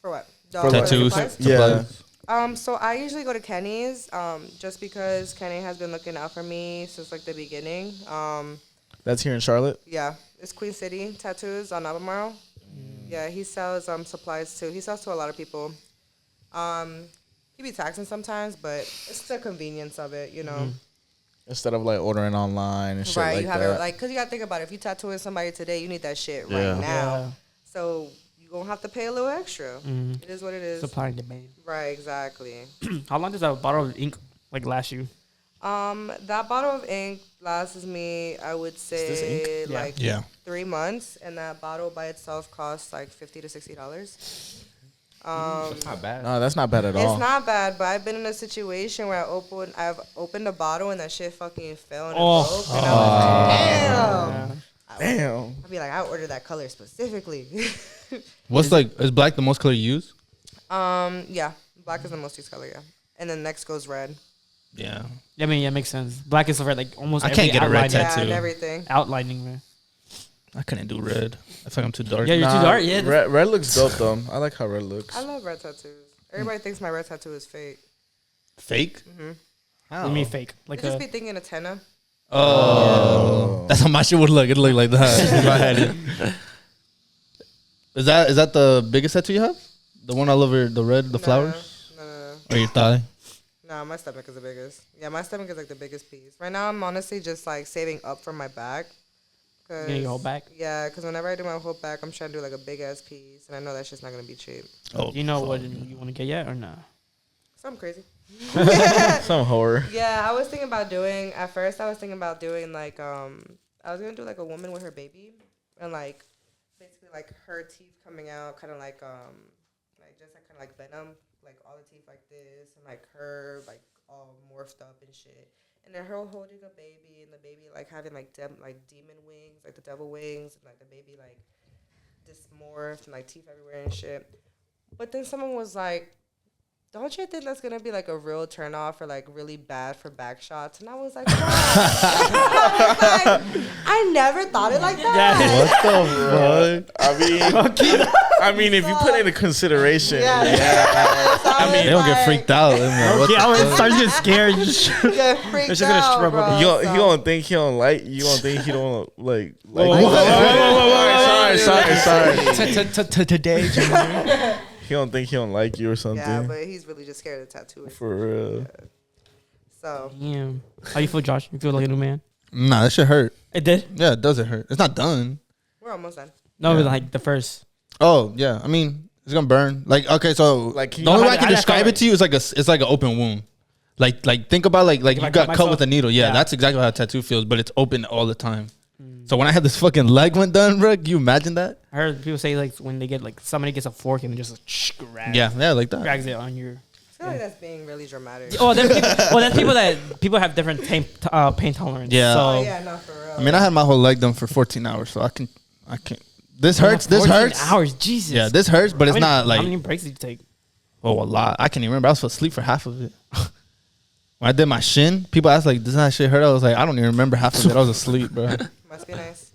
For what? For tattoos. supplies? Yeah. So I usually go to Kenny's, just because Kenny has been looking out for me since like the beginning. That's here in Charlotte. Yeah, it's Queen City Tattoos on Albemarle. Yeah, he sells supplies too. He sells to a lot of people. He be taxing sometimes, but it's the convenience of it, you know. Instead of like ordering online and shit Right, like you have that. it like because you gotta think about it. If you tattooing somebody today, you need that shit right Yeah. now. Yeah. So you gonna have to pay a little extra. It is what it is. Supply and demand. Right, exactly. How long does that bottle of ink like last you? That bottle of ink lasts me, I would say, Yeah. like Yeah. 3 months, and that bottle by itself costs like $50 to $60. Not bad. No, that's not bad at all. It's not bad, but I've been in a situation where I've opened a bottle and that shit fucking fell and it broke, and I was like, damn. Damn. I'd be like, I ordered that color specifically. What's like? Is black the most color you use? Yeah, black is the most used color, yeah, and then next goes red. Yeah. I mean, yeah, it makes sense. Black is red, like almost. I every can't get a red outlining- tattoo. Yeah, and everything. Outlining, man. I couldn't do red. I feel like I'm too dark. Yeah, you're too dark. Yeah. Red looks dope though. I like how red looks. I love red tattoos. Everybody thinks my red tattoo is fake. Fake? What do you mean fake? Like They just a, be thinking a tenner. Oh. That's how my shit would look. It'd look like that. If I had it. Is that the biggest tattoo you have? The one all over the red, the flowers? No. Or your thigh? No, my stomach is the biggest. Yeah, my stomach is like the biggest piece. Right now, I'm honestly just like saving up for my back. getting your whole back. Yeah, because whenever I do my whole back, I'm trying to do like a big ass piece, and I know that's just not gonna be cheap. Oh, Do you know what you want to get yet or no? Something crazy. Some horror. Yeah, I was thinking about doing. At first, I was thinking about doing like I was gonna do like a woman with her baby, and like basically like her teeth coming out, kind of like just like kind of like Venom, like all the teeth like this, and like her like all morphed up and shit. And then her holding a baby, and the baby like having like demon wings, like the devil wings, and like the baby like dysmorphed and like teeth everywhere and shit. But then someone was like, "Don't you think that's gonna be like a real turnoff or like really bad for back shots?" And I was like, "Why?" I never thought it like that. What the fuck? I mean, if you put it into consideration, Yeah. So I they don't get freaked out. They're like, what Okay, the I was fuck? starting to get scared. Get freaked They're just gonna out, struggle. bro. You So- don't think he don't like? You don't think he don't like? Sorry. Today, Junior. He don't think he don't like you or something. Yeah, but he's really just scared of tattooing. For real. So Damn. How you feel, Josh? You feel like a new man? Nah, that shit hurt. It did. Yeah, it doesn't hurt. It's not done. we're almost done. No, it was like the first. Oh yeah, I mean it's gonna burn. Like okay, so Like, the only way I can I describe it to you is like it's like an open wound. Like think about like I you cut got cut myself? with a needle. Yeah, Yeah. that's exactly how a tattoo feels, but it's open all the time. So when I had this fucking leg went done, bro, can you imagine that? I heard people say like when they get like somebody gets a fork and just like, Yeah, like that. drags it on your. I feel like that's being really dramatic. Oh, there's people, well, there's people have different pain tolerance. Yeah. So Oh yeah, no, for real. I mean, I had my whole leg done for 14 hours, so I can. This hurts. This 14 hurts. hours, Jesus. Yeah, this hurts, but it's not How like many breaks did you take? a lot. I can't even remember. I was asleep for half of it. When I did my shin, people asked like, "Does that shit hurt?" I was like, "I don't even remember half of it. I was asleep, bro." Must be nice.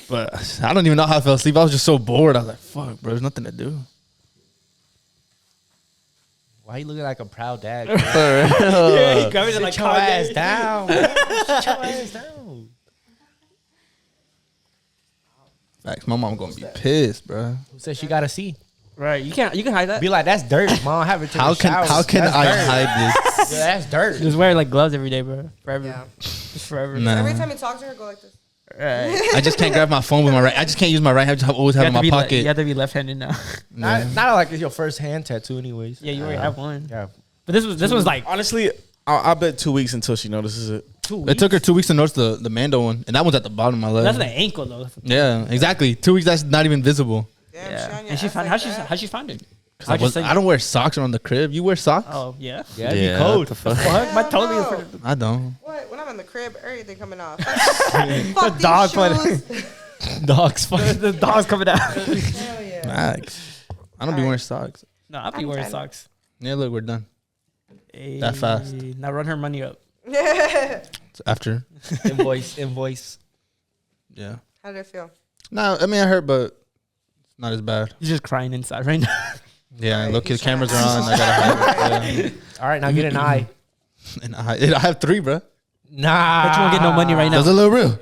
But I don't even know how I fell asleep. I was just so bored. I was like, "Fuck, bro. There's nothing to do." Why you looking like a proud dad? Yeah, grabbing it like Sit your ass down. Sit your ass down. Facts. My mom gonna be pissed, bro. Who said she got a C? Right, you can hide that. Be like, that's dirt, mom. Have it to How the can shower. how can That's I dirt. hide this? Yeah, that's dirt. Just wear like gloves every day, bro. Forever. Yeah. Just forever. Nah. Every time you talk to her, go like this. Right. I just can't grab my phone with my right. I just can't use my right hand. I just always have it in my you pocket. have to be left-handed now. Not like it's your first hand tattoo, anyways. Yeah, you already have one. Yeah. But this was like Honestly, I bet 2 weeks until she notices it. 2 weeks. It took her 2 weeks to notice the Mando one, and that one's at the bottom of my leg. That's the ankle though. Yeah, exactly. 2 weeks. That's not even visible. Damn, Yeah. on your And she ass found like how that. she found it. 'Cause I don't wear socks around the crib. You wear socks? Oh yeah. Yeah, it'd be cold. What the fuck? Fuck, my Hell totally. no. I don't. What? When I'm in the crib, everything coming off. Fuck dog these fight. shoes. Dogs fucking. The dog's coming out. Hell yeah. Max. I don't be Alright. wearing socks. No, I'll be I'm wearing fine. socks. Yeah, look, we're done. That fast. Now run her money up. It's after. Invoice. Yeah. How did it feel? No, I mean, I hurt, but it's not as bad. He's just crying inside right now. Yeah, Right, look, he's the cameras are trying on. to I gotta hide it. All right, now get an eye. Yeah. And I have 3, bro. Nah. Bet you won't get no money right now. That's a little real.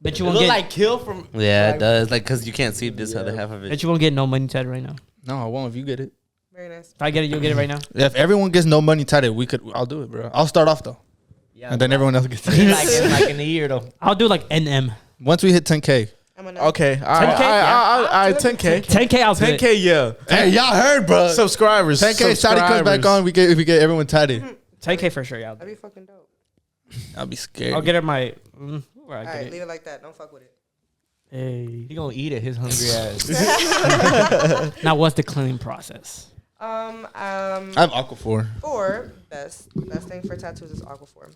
Bet It you won't look get. like kill from. Yeah, like- it does. Like, cause you can't see this other half of Bet it. you won't get no money tatted right now. No, I won't if you get it. Very nice. If I get it, you'll get it right now. Yeah, if everyone gets no money tatted, I'll do it, bro. I'll start off though, Yeah, and then everyone else gets in it. like in a year though. I'll do like NM. Once we hit 10K. I'm gonna. Okay, all right, 10K? all right, 10K. 10K, I'll put it. 10K, yeah. Hey, y'all heard, bro. Subscribers. 10K, Saudi comes back on. We get everyone tatted. 10K for sure, yeah. That'd be fucking dope. I'll be scared. I'll get her my. Where I All get right, it. leave it like that. Don't fuck with it. Hey. He gonna eat it, his hungry ass. Now, what's the cleaning process? I have Aquaphor. For best thing for tattoos is Aquaphor.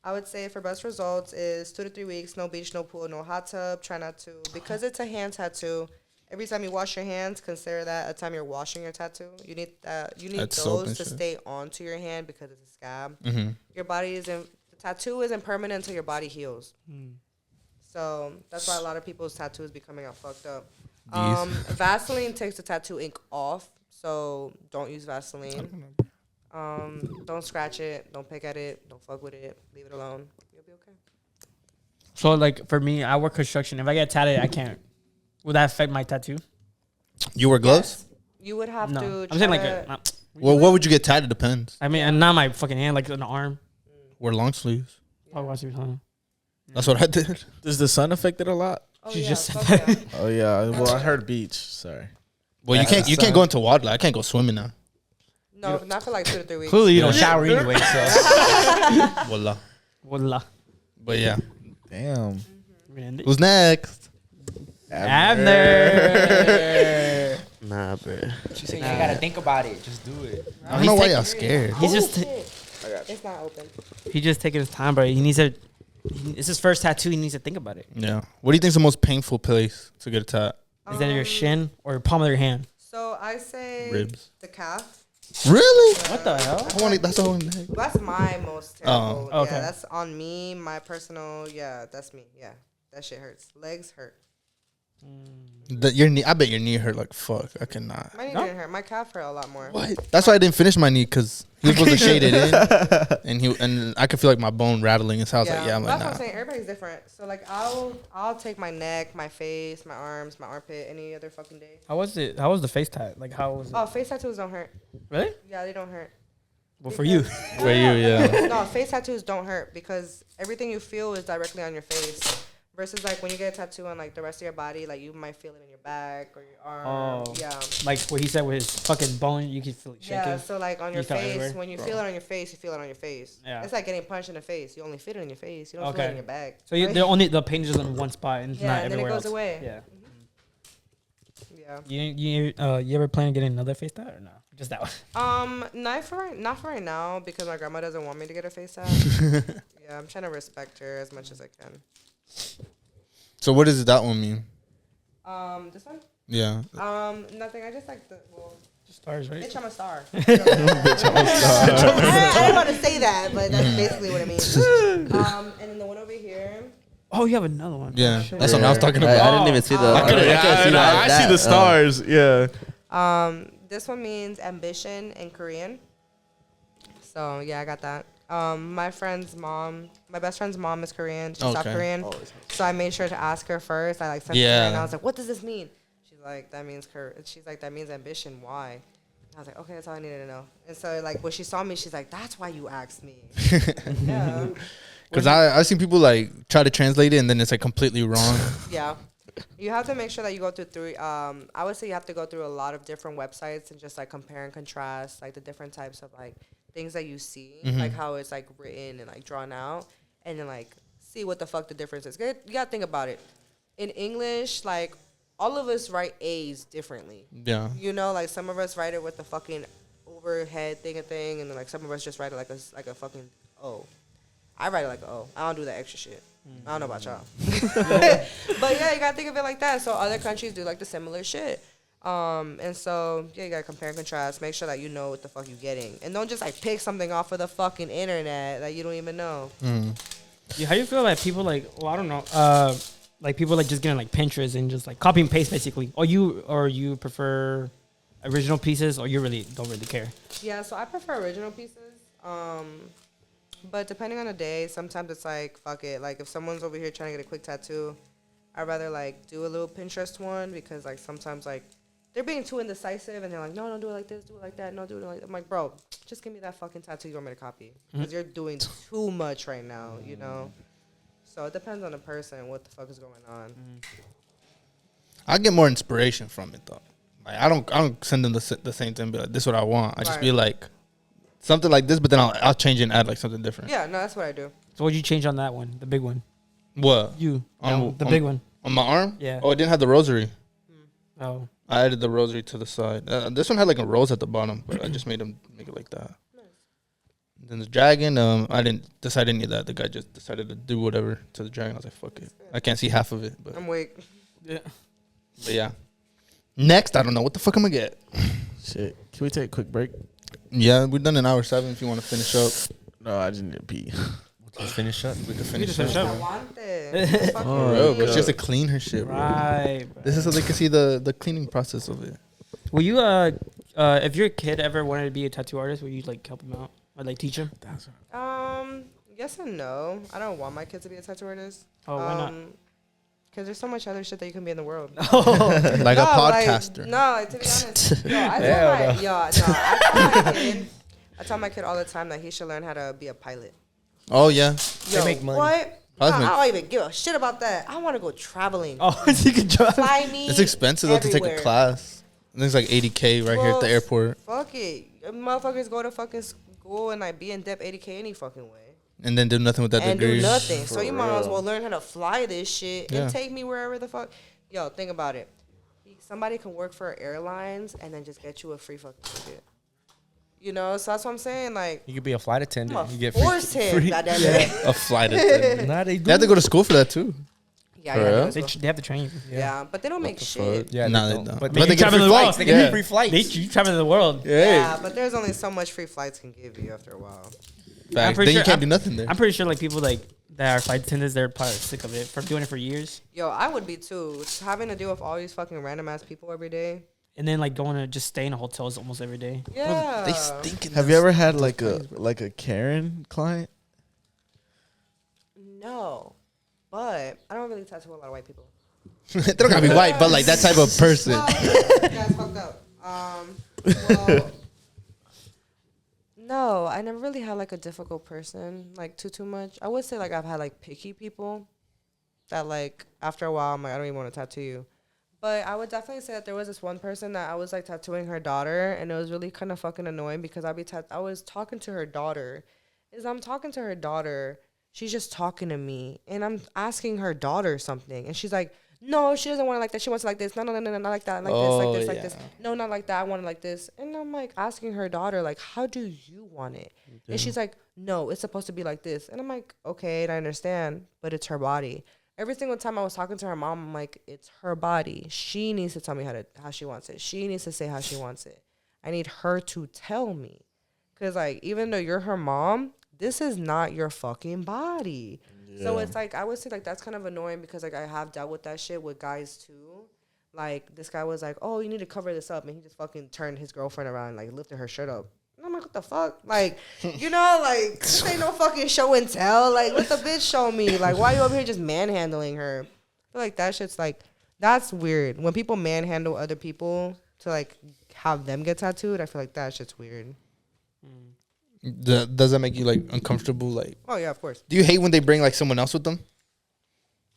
I would say for best results is 2 to 3 weeks, no beach, no pool, no hot tub. Try not to, because it's a hand tattoo. Every time you wash your hands, consider that a time you're washing your tattoo. You need Add soap and those to shit. stay onto your hand because it's a scab. Mm-hmm. Your body isn't, the tattoo isn't permanent until your body heals. So that's why a lot of people's tattoos be coming out fucked up. Vaseline takes the tattoo ink off, so don't use Vaseline. Don't scratch it, don't pick at it, don't fuck with it, leave it alone. You'll be okay. So, like, for me, I work construction. If I get tatted, I can't. Would that affect my tattoo? You wear gloves? You would have No. to. I'm saying, like, try Well, what would you get tatted? Depends. I mean, and not my fucking hand, like, an arm. Wear long sleeves. Oh, what's your time? That's what I did. Does the sun affect it a lot? oh, She yeah, just said fuck that. yeah. Oh yeah. Well, I heard beach. Sorry. Well, you That's can't go into water. Like, I can't go swimming now. No, not for like 2 to 3 weeks. Clearly, you don't shower anyway, so. Voila. Voila. But yeah. Damn. Who's next? Abner. Nah, bro. She said you ain't gotta think about it. Just do it. I don't know why y'all scared. He's just It's not open. he just taking his time, bro. He needs to. It's his first tattoo. He needs to think about it. Yeah. What do you think is the most painful place to get a tat? Is that your shin or palm of your hand? So I say Ribs. the calf. Really? What the hell? I want that's the whole thing. That's my most terrible. Oh, okay. Yeah, that's on me. My personal. Yeah, that's me. Yeah, that shit hurts. Legs hurt. Your knee. I bet your knee hurt like fuck. I cannot. My knee didn't hurt. My calf hurt a lot more. What? That's why I didn't finish my knee because he was supposed to shade it in, and I could feel like my bone rattling. And so I was like, yeah, I'm like, that's what I'm nah. saying. Everybody's different. So like, I'll take my neck, my face, my arms, my armpit any other fucking day. How was it? How was the face tat? Like, how was it? Oh, face tattoos don't hurt. Really? Yeah, they don't hurt. Well, for you. For you, yeah. No, face tattoos don't hurt because everything you feel is directly on your face. Versus like when you get a tattoo on like the rest of your body, like you might feel it in your back or your arm. Oh. Yeah. Like what he said with his fucking bone, you can feel it shaking. Yeah, so like on your You felt face, everywhere? when you feel it on your face, you feel it on your face. Yeah. It's like getting punched in the face. You only feel it in your face. You don't feel it in your back. So you, right? the pain is just in one spot and it's Yeah, not and then it everywhere goes else. away. Yeah. Yeah. You ever plan on getting another face tat or no? Just that one. Not for right now because my grandma doesn't want me to get a face tat. Yeah, I'm trying to respect her as much as I can. So what does that one mean? This one? Yeah. Nothing. I just like the Stars, right? bitch, I'm a star. Bitch, I'm a star. I didn't want to say that, but that's basically what it means. And then the one over here. Oh, you have another one. Yeah. Oh, That's what I was talking about. I didn't even see the. I see the stars. Yeah. This one means ambition in Korean. So yeah, I got that. My best friend's mom is Korean. She's South Korean. So I made sure to ask her first. I like sent her and I was like, "What does this mean?" She's like, "That means that means ambition. Why?" I was like, "Okay, that's all I needed to know." And so like when she saw me, she's like, "That's why you asked me." Yeah. Because I've seen people like try to translate it and then it's like completely wrong. Yeah. You have to make sure that you go through I would say you have to go through a lot of different websites and just like compare and contrast like the different types of like things that you see, like how it's like written and like drawn out, and then like see what the fuck the difference is. You gotta think about it. In English, like all of us write A's differently. Yeah. You know, like some of us write it with the fucking overhead thing, and then like some of us just write it like a fucking O. I write it like an O. I don't do that extra shit. I don't know about y'all. But yeah, you gotta think of it like that. So other countries do like the similar shit. And so yeah, you gotta compare and contrast. Make sure that you know what the fuck you're getting, and don't just like pick something off of the fucking internet that you don't even know. Yeah, how do you feel like people like? Well, I don't know. Like people like just getting like Pinterest and just like copy and paste basically. Or you prefer original pieces, or you really don't really care? Yeah, so I prefer original pieces. But depending on the day, sometimes it's like, fuck it. Like, if someone's over here trying to get a quick tattoo, I'd rather, like, do a little Pinterest one because, like, sometimes, like, they're being too indecisive and they're like, no, don't do it like this, do it like that, no, do it like that. I'm like, bro, just give me that fucking tattoo you want me to copy because you're doing too much right now, you know? So it depends on the person, what the fuck is going on. I get more inspiration from it, though. Like, I don't send them the same thing and be like, this is what I want. I just be like, something like this, but then I'll change it and add like something different. Yeah, no, that's what I do. So what'd you change on that one, the big one? What? The big one. On my arm? Yeah. Oh, it didn't have the rosary. Oh. I added the rosary to the side. This one had like a rose at the bottom, but I just made him make it like that. Nice. Then the dragon, I didn't decide any of that. The guy just decided to do whatever to the dragon. I was like, fuck it. I can't see half of it. But I'm weak. Yeah. But yeah. Next, I don't know what the fuck I'm gonna get. Shit. Can we take a quick break? Yeah, we're done in hour 7 if you want to finish up. No, I just need to pee. Let's finish up. We can finish finish up. up. I want it. Bro, but she has to clean her shit, bro. Right. This is so they can see the cleaning process of it. Will you if your kid ever wanted to be a tattoo artist, will you like help him out or like teach him? Yes and no. I don't want my kids to be a tattoo artist. Oh, why not? Because there's so much other shit that you can be in the world. Like a podcaster. Like, to be honest. I tell my kid all the time that he should learn how to be a pilot. Oh, yeah. Yo, make money. What? I don't even give a shit about that. I want to go traveling. Oh, you can drive. Fly me. It's expensive though to take a everywhere. class. I think it's like $80K right here at the airport. Fuck it. Motherfuckers go to fucking school and like be in debt $80K any fucking way. And then do nothing with that And degree. do nothing. So For you might as real. well learn how to fly this shit Yeah. and take me wherever the fuck. Yo, think about it. Somebody can work for airlines and then just get you a free fucking ticket. You know, so that's what I'm saying. Like, You could be a flight I'm attendant. gonna You get force him. free. Goddamn it. A flight attendant. Nah, they do. They have to go to school for that too. Yeah, For yeah, real? yeah. They have to train you. Yeah, but they don't make shit. Yeah, Nah, they they don't. don't. But But they get travel free the world. flights. They give Yeah. you free flights. You travel the world. Yeah, but there's only so much free flights can give you after a while. Facts. pretty Then you sure- can't do nothing there. I'm pretty sure like people like that are flight attendants, they're probably sick of it for doing it for years. Yo, I would be too. Having to deal with all these fucking random ass people every day. And then like going to just stay in hotels almost every day. Yeah. They stink in Have you ever had like a Karen client? No, but I don't really tattoo a lot of white people. They don't gotta be white, but like that type of person. That's fucked up. Well, no, I never really had like a difficult person, like too much. I would say like I've had like picky people that like after a while I'm like I don't even want to tattoo you. But I would definitely say that there was this one person that I was like tattooing her daughter, and it was really kind of fucking annoying because I was talking to her daughter. As I'm talking to her daughter, she's just talking to me, and I'm asking her daughter something, and she's like, no, she doesn't want it like that. She wants it like this. No, not like that. Like this, like this. No, not like that. I want it like this. And I'm like asking her daughter, like, how do you want it? And she's like, no, it's supposed to be like this. And I'm like, okay, I understand, but it's her body. Every single time I was talking to her mom, I'm like, it's her body. She needs to tell me how she wants it. She needs to say how she wants it. I need her to tell me. Because, like, even though you're her mom, this is not your fucking body. Yeah. So it's like, I would say, like, that's kind of annoying because, like, I have dealt with that shit with guys, too. Like, this guy was like, oh, you need to cover this up. And he just fucking turned his girlfriend around and, like, lifted her shirt up. And I'm like, what the fuck? Like, you know, like, this ain't no fucking show and tell. Like, let the bitch show me. Like, why you over here just manhandling her? I feel like that shit's, like, that's weird. When people manhandle other people to, like, have them get tattooed, I feel like that shit's weird. Does that make you, like, uncomfortable? Like, oh yeah, of course. Do you hate when they bring, like, someone else with them,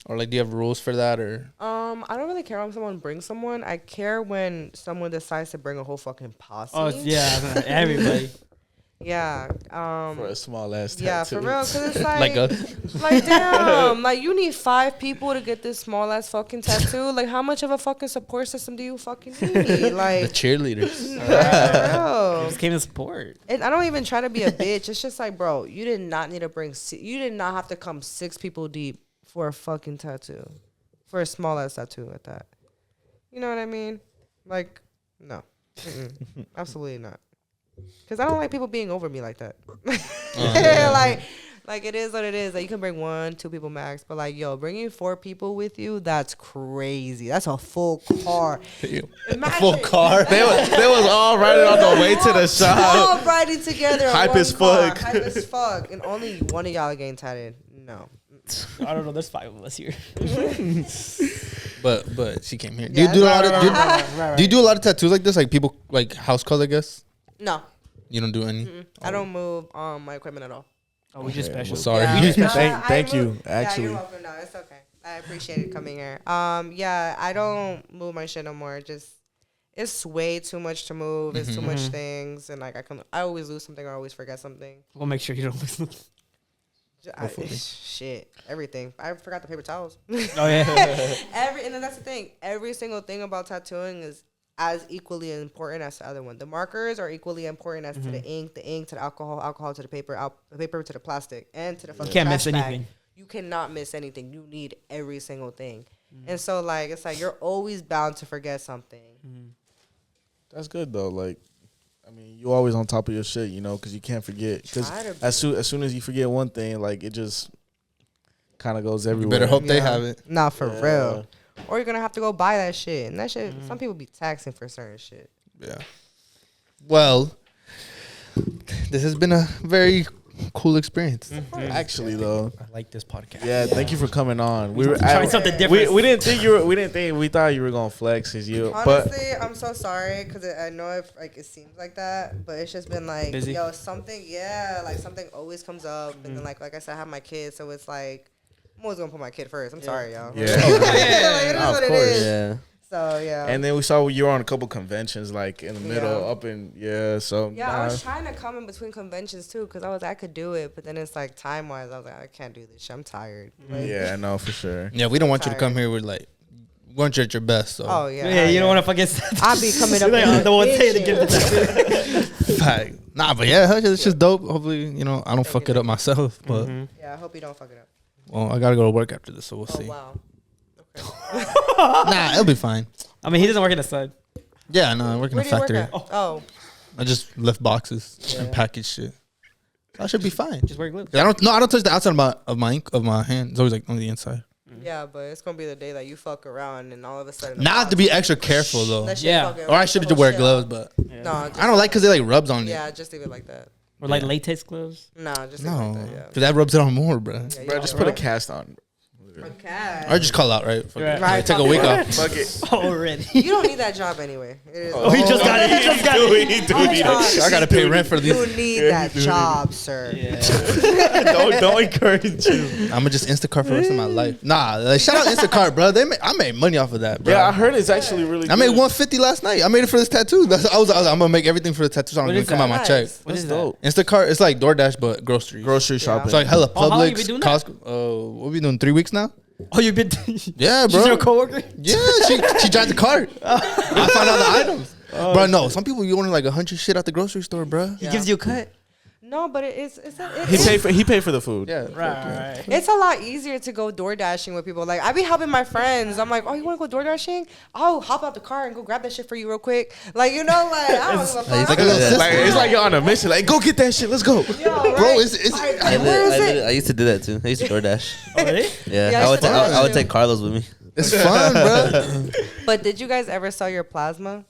or like do you have rules for that? Or I don't really care when someone brings someone. I care when someone decides to bring a whole fucking posse. Oh yeah, everybody. Yeah. For a small ass tattoo. Yeah, for real. Cause it's like, us. like damn, like you need 5 people to get this small ass fucking tattoo. Like how much of a fucking support system do you fucking need? Like the cheerleaders. Bro. Just came to support. And I don't even try to be a bitch. It's just like, bro, you did not need to bring. You did not have to come 6 people deep for a fucking tattoo, for a small ass tattoo at that. You know what I mean? Like, no, absolutely not. Because I don't like people being over me like that. Like it is what it is. Like you can bring 1, 2 people max, but like, yo, bringing 4 people with you, that's crazy. That's a full car. A full car. They was all riding on the way to the shop. All riding together. Hype as fuck. Hype as fuck. And only one of y'all are getting tatted. No. I don't know. There's 5 of us here. But she came here. Do you do a lot of do you do a lot of tattoos like this? Like people like house calls, I guess. No. You don't do any. I don't move my equipment at all. Oh, we just special. Well, sorry. Yeah, We just Thank you. Actually, yeah, you're welcome. No, it's okay. I appreciate it coming here. Yeah, I don't move my shit no more. Just it's way too much to move. It's too much things, and like I always lose something or always forget something. We'll make sure you don't lose. Shit, everything. I forgot the paper towels. Oh yeah. And then that's the thing. Every single thing about tattooing is as equally important as the other one. The markers are equally important as to the ink to the alcohol to the paper, the paper to the plastic, and to the fucking You can't trash miss bag. anything. You cannot miss anything. You need every single thing. And so, like, it's like you're always bound to forget something. that's good though. Like, I mean, you always on top of your shit, you know, because you can't forget. Because as soon as you forget one thing, like it just kind of goes everywhere. You better hope they have it. Not for real. Or you're gonna have to go buy that shit, and that shit. Some people be taxing for certain shit. Yeah. Well, this has been a very cool experience. Actually, though. I like this podcast. Yeah, thank you for coming on. We were Trying something different. We didn't think you were. We didn't think. We thought you were gonna flex as you. Honestly, I'm so sorry because I know if like it seems like that, but it's just been like, Busy. yo, something. Yeah, like something always comes up, and then like I said, I have my kids, so it's like I'm always gonna put my kid first. I'm sorry, y'all. Yeah. Like, it is Of what it course. is. Yeah. So yeah. And then we saw you were on a couple conventions, like in the middle, Yeah. up in So Yeah, I was trying to come in between conventions too, because I could do it, but then it's like time wise, I was like, I can't do this shit. I'm tired. Like, yeah, I know for sure. Yeah, we don't want you to come here with like, we want you at your best. So. Oh yeah. Yeah, you don't want to forget. I'll be coming up. Like, in the one big day to shit. give the tattoo. Fact. Nah, but yeah, it's just dope. Hopefully, you know, I don't fuck it up myself. But Yeah, I hope you don't fuck it up. well, I gotta go to work after this, so we'll Oh see. wow. Nah, it'll be fine. I mean, he doesn't work in the sun. Yeah, no, I work in Where a do you work factory. at? Oh. I just lift boxes and package shit. I should be fine. Just wear gloves. I don't touch the outside of my hand. It's always like on the inside. Yeah, but it's gonna be the day that you fuck around and all of a sudden. Now I have to be extra careful though. That shit Yeah. fucking Or I should rip just the wear whole gloves, shit but out. No, just, I don't like because they like rubs on it. Yeah, just leave it like that. Or like latex gloves. No, just leave it No, like that. Yeah. because that rubs it on more, bro. Yeah, you Bro, know, just bro. put a cast on. Okay. Or just call out, right? Fuck it. Right. Right, Take a fuck week it. off. Fuck it. Already. You don't need that job anyway. It is Oh, he just got it. He just got it. He do Oh, need God. it. I gotta pay rent for You these. need that job, sir. Don't encourage you. I'm gonna just Instacart for the rest of my life. Nah, like, shout out Instacart, bro. I made money off of that, bro. Yeah, I heard it's actually really. I made good. $150 last night. I made it for this tattoo. I was I'm gonna make everything for the tattoo. So I'm What gonna is come out that? my check. Nice. What That's is dope. Instacart, it's like DoorDash but groceries. Grocery shopping. It's like hella Oh, how long you Publix, been doing that? Costco. What we doing? 3 weeks now? Oh, you've been. Yeah, bro. She's your coworker. Yeah, she drives the cart. I find out the items. Bro, no. Some people you order like 100 shit at the grocery store, bro. He gives you a cut. No, but it's He paid for the food. Yeah, Right. it's a lot easier to go door dashing with people. Like I be helping my friends. I'm like, oh, you want to go door dashing? I'll hop out the car and go grab that shit for you real quick. Like I don't give a fuck. like a little sister. Like it's like you're on a mission. Like go get that shit. Let's go. Yo, right? Bro, it's Where is it? I used to do that too. I used to DoorDash. Oh, really? Yeah, Yeah, I would take Carlos with me. it's fun, bro. But did you guys ever sell your plasma?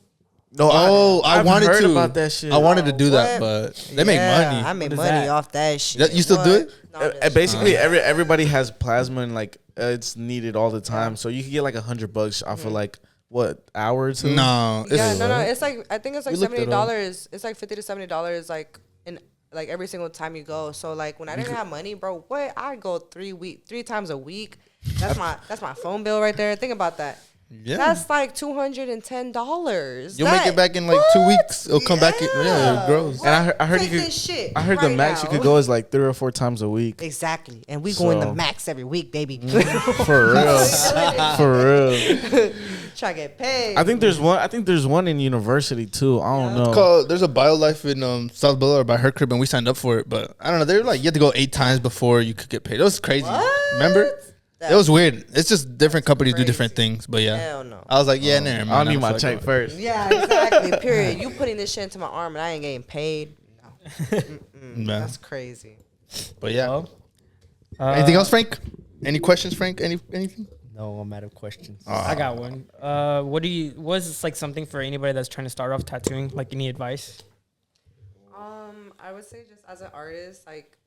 No, I I've wanted heard to about that shit. I wanted to do that, What? but they make money. I made What is money that? off that shit. You still do What? it? No, I'm just Basically, everybody has plasma and like it's needed all the time. So you can get like $100 off of like what hour or two? No, Yeah, no. It's like I think it's like We looked it up. $70. It's like $50 to $70 like in like every single time you go. So like when I didn't have money, bro, what I go 3 times a week. That's my phone bill right there. Think about that. Yeah. That's like $210. You'll make it back in like 2 weeks. It'll come back. Yeah, it grows. And I heard Take you could. this shit I heard the right max now. you could go is like 3 or 4 times a week. Exactly, and we going the So- max every week, baby. For real. For real. Try to get paid. I think there's one in university too. I don't know. There's a BioLife in South Boulevard by her crib, and we signed up for it. But I don't know. They're like you had to go 8 times before you could get paid. It was crazy. What? Remember? That's It was weird. It's just different companies do crazy. different things. But yeah, Hell no. I was like, yeah, never mind. I'll need don't my feel check like first. Yeah, exactly. Period. You putting this shit into my arm and I ain't getting paid. No. Nah. That's crazy. But yeah. Well, Anything else, Frank? Any questions, Frank? Anything? No, I'm out of questions. I got one. What's like something for anybody that's trying to start off tattooing? Like any advice? I would say just as an artist, like,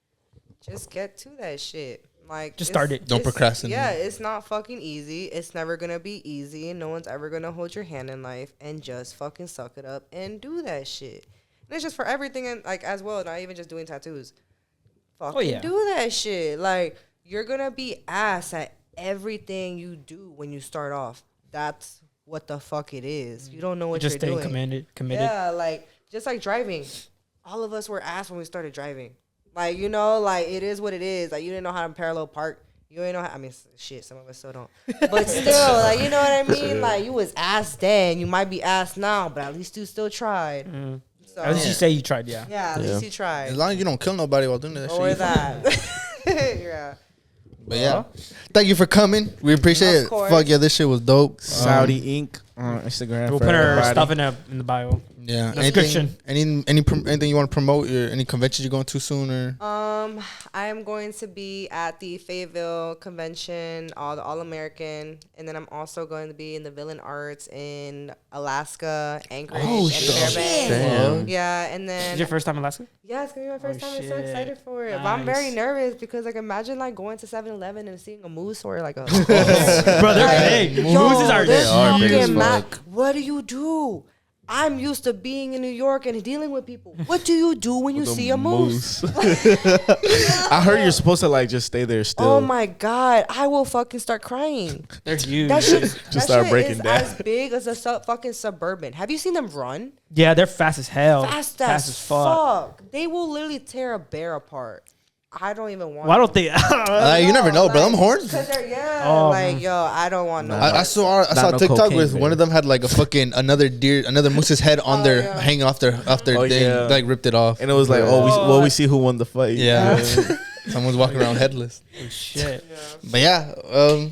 just get to that shit. Like, Just start it. Don't it's- procrastinate. Yeah, it's not fucking easy. It's never gonna be easy. No one's ever gonna hold your hand in life. And just fucking suck it up and do that shit. And it's just for everything, and like as well, not even just doing tattoos. Fucking yeah. do that shit. Like, you're gonna be ass at everything you do when you start off. That's what the fuck it is. You don't know what Just you're staying doing. committed. Yeah, like just like driving. All of us were ass when we started driving. Like, you know, like it is what it is. Like you didn't know how to parallel park. You didn't know how. I mean, shit. Some of us still don't. But still, like you know what I mean. Like you was ass then. You might be ass now, but at least you still tried. So, At least you say you tried, yeah. yeah, at least you tried. As long as you don't kill nobody while doing that shit. Or you fine. that. Yeah. But yeah. Thank you for coming. We appreciate Of it. course. Fuck yeah, this shit was dope. Saudi Inc. on Instagram. We'll for put our everybody. stuff in the bio. Yeah. Description. Anything you want to promote? Any conventions you're going to soon or? I am going to be at the Fayetteville Convention, the All American, and then I'm also going to be in the Villain Arts in Alaska, Anchorage, and Fairbanks. Damn. Yeah, and then Is your first time in Alaska? yeah, it's gonna be my first time. I'm so shit. excited for it. But I'm very Nice. nervous because like imagine like going to 7-Eleven and seeing a moose or like a Bro, they're big. Mooses are they're big. are big as fucking fuck. What do you do? I'm used to being in New York and dealing with people. What do you do when you see a moose? I heard you're supposed to like just stay there still. Oh my god, I will fucking start crying. They're huge. That shit, start shit breaking is down. as big as a fucking Suburban. Have you seen them run? Yeah, they're fast as hell. Fast as fuck. They will literally tear a bear apart. I don't even want. Why don't they? You never know, bro. Them horns. Cause they're, yeah, Oh, like yo, I don't want no. I saw no TikTok cocaine, with baby. one of them had like a fucking another moose's head on their yeah. hanging off their Oh, thing, yeah. like ripped it off. And it was like, we see who won the fight. Yeah. Someone's walking around headless. Shit. But yeah,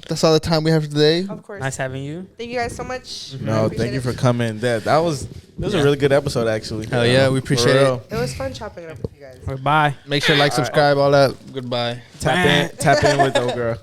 that's all the time we have for today. Of course. Nice having you. Thank you guys so much. I No, appreciate thank you it. for coming. That was a really good episode actually. Hell yeah, we appreciate For it. real. It was fun chopping it up with you guys. Bye. Make sure to like, subscribe, all that. Goodbye. Tap in with old girl.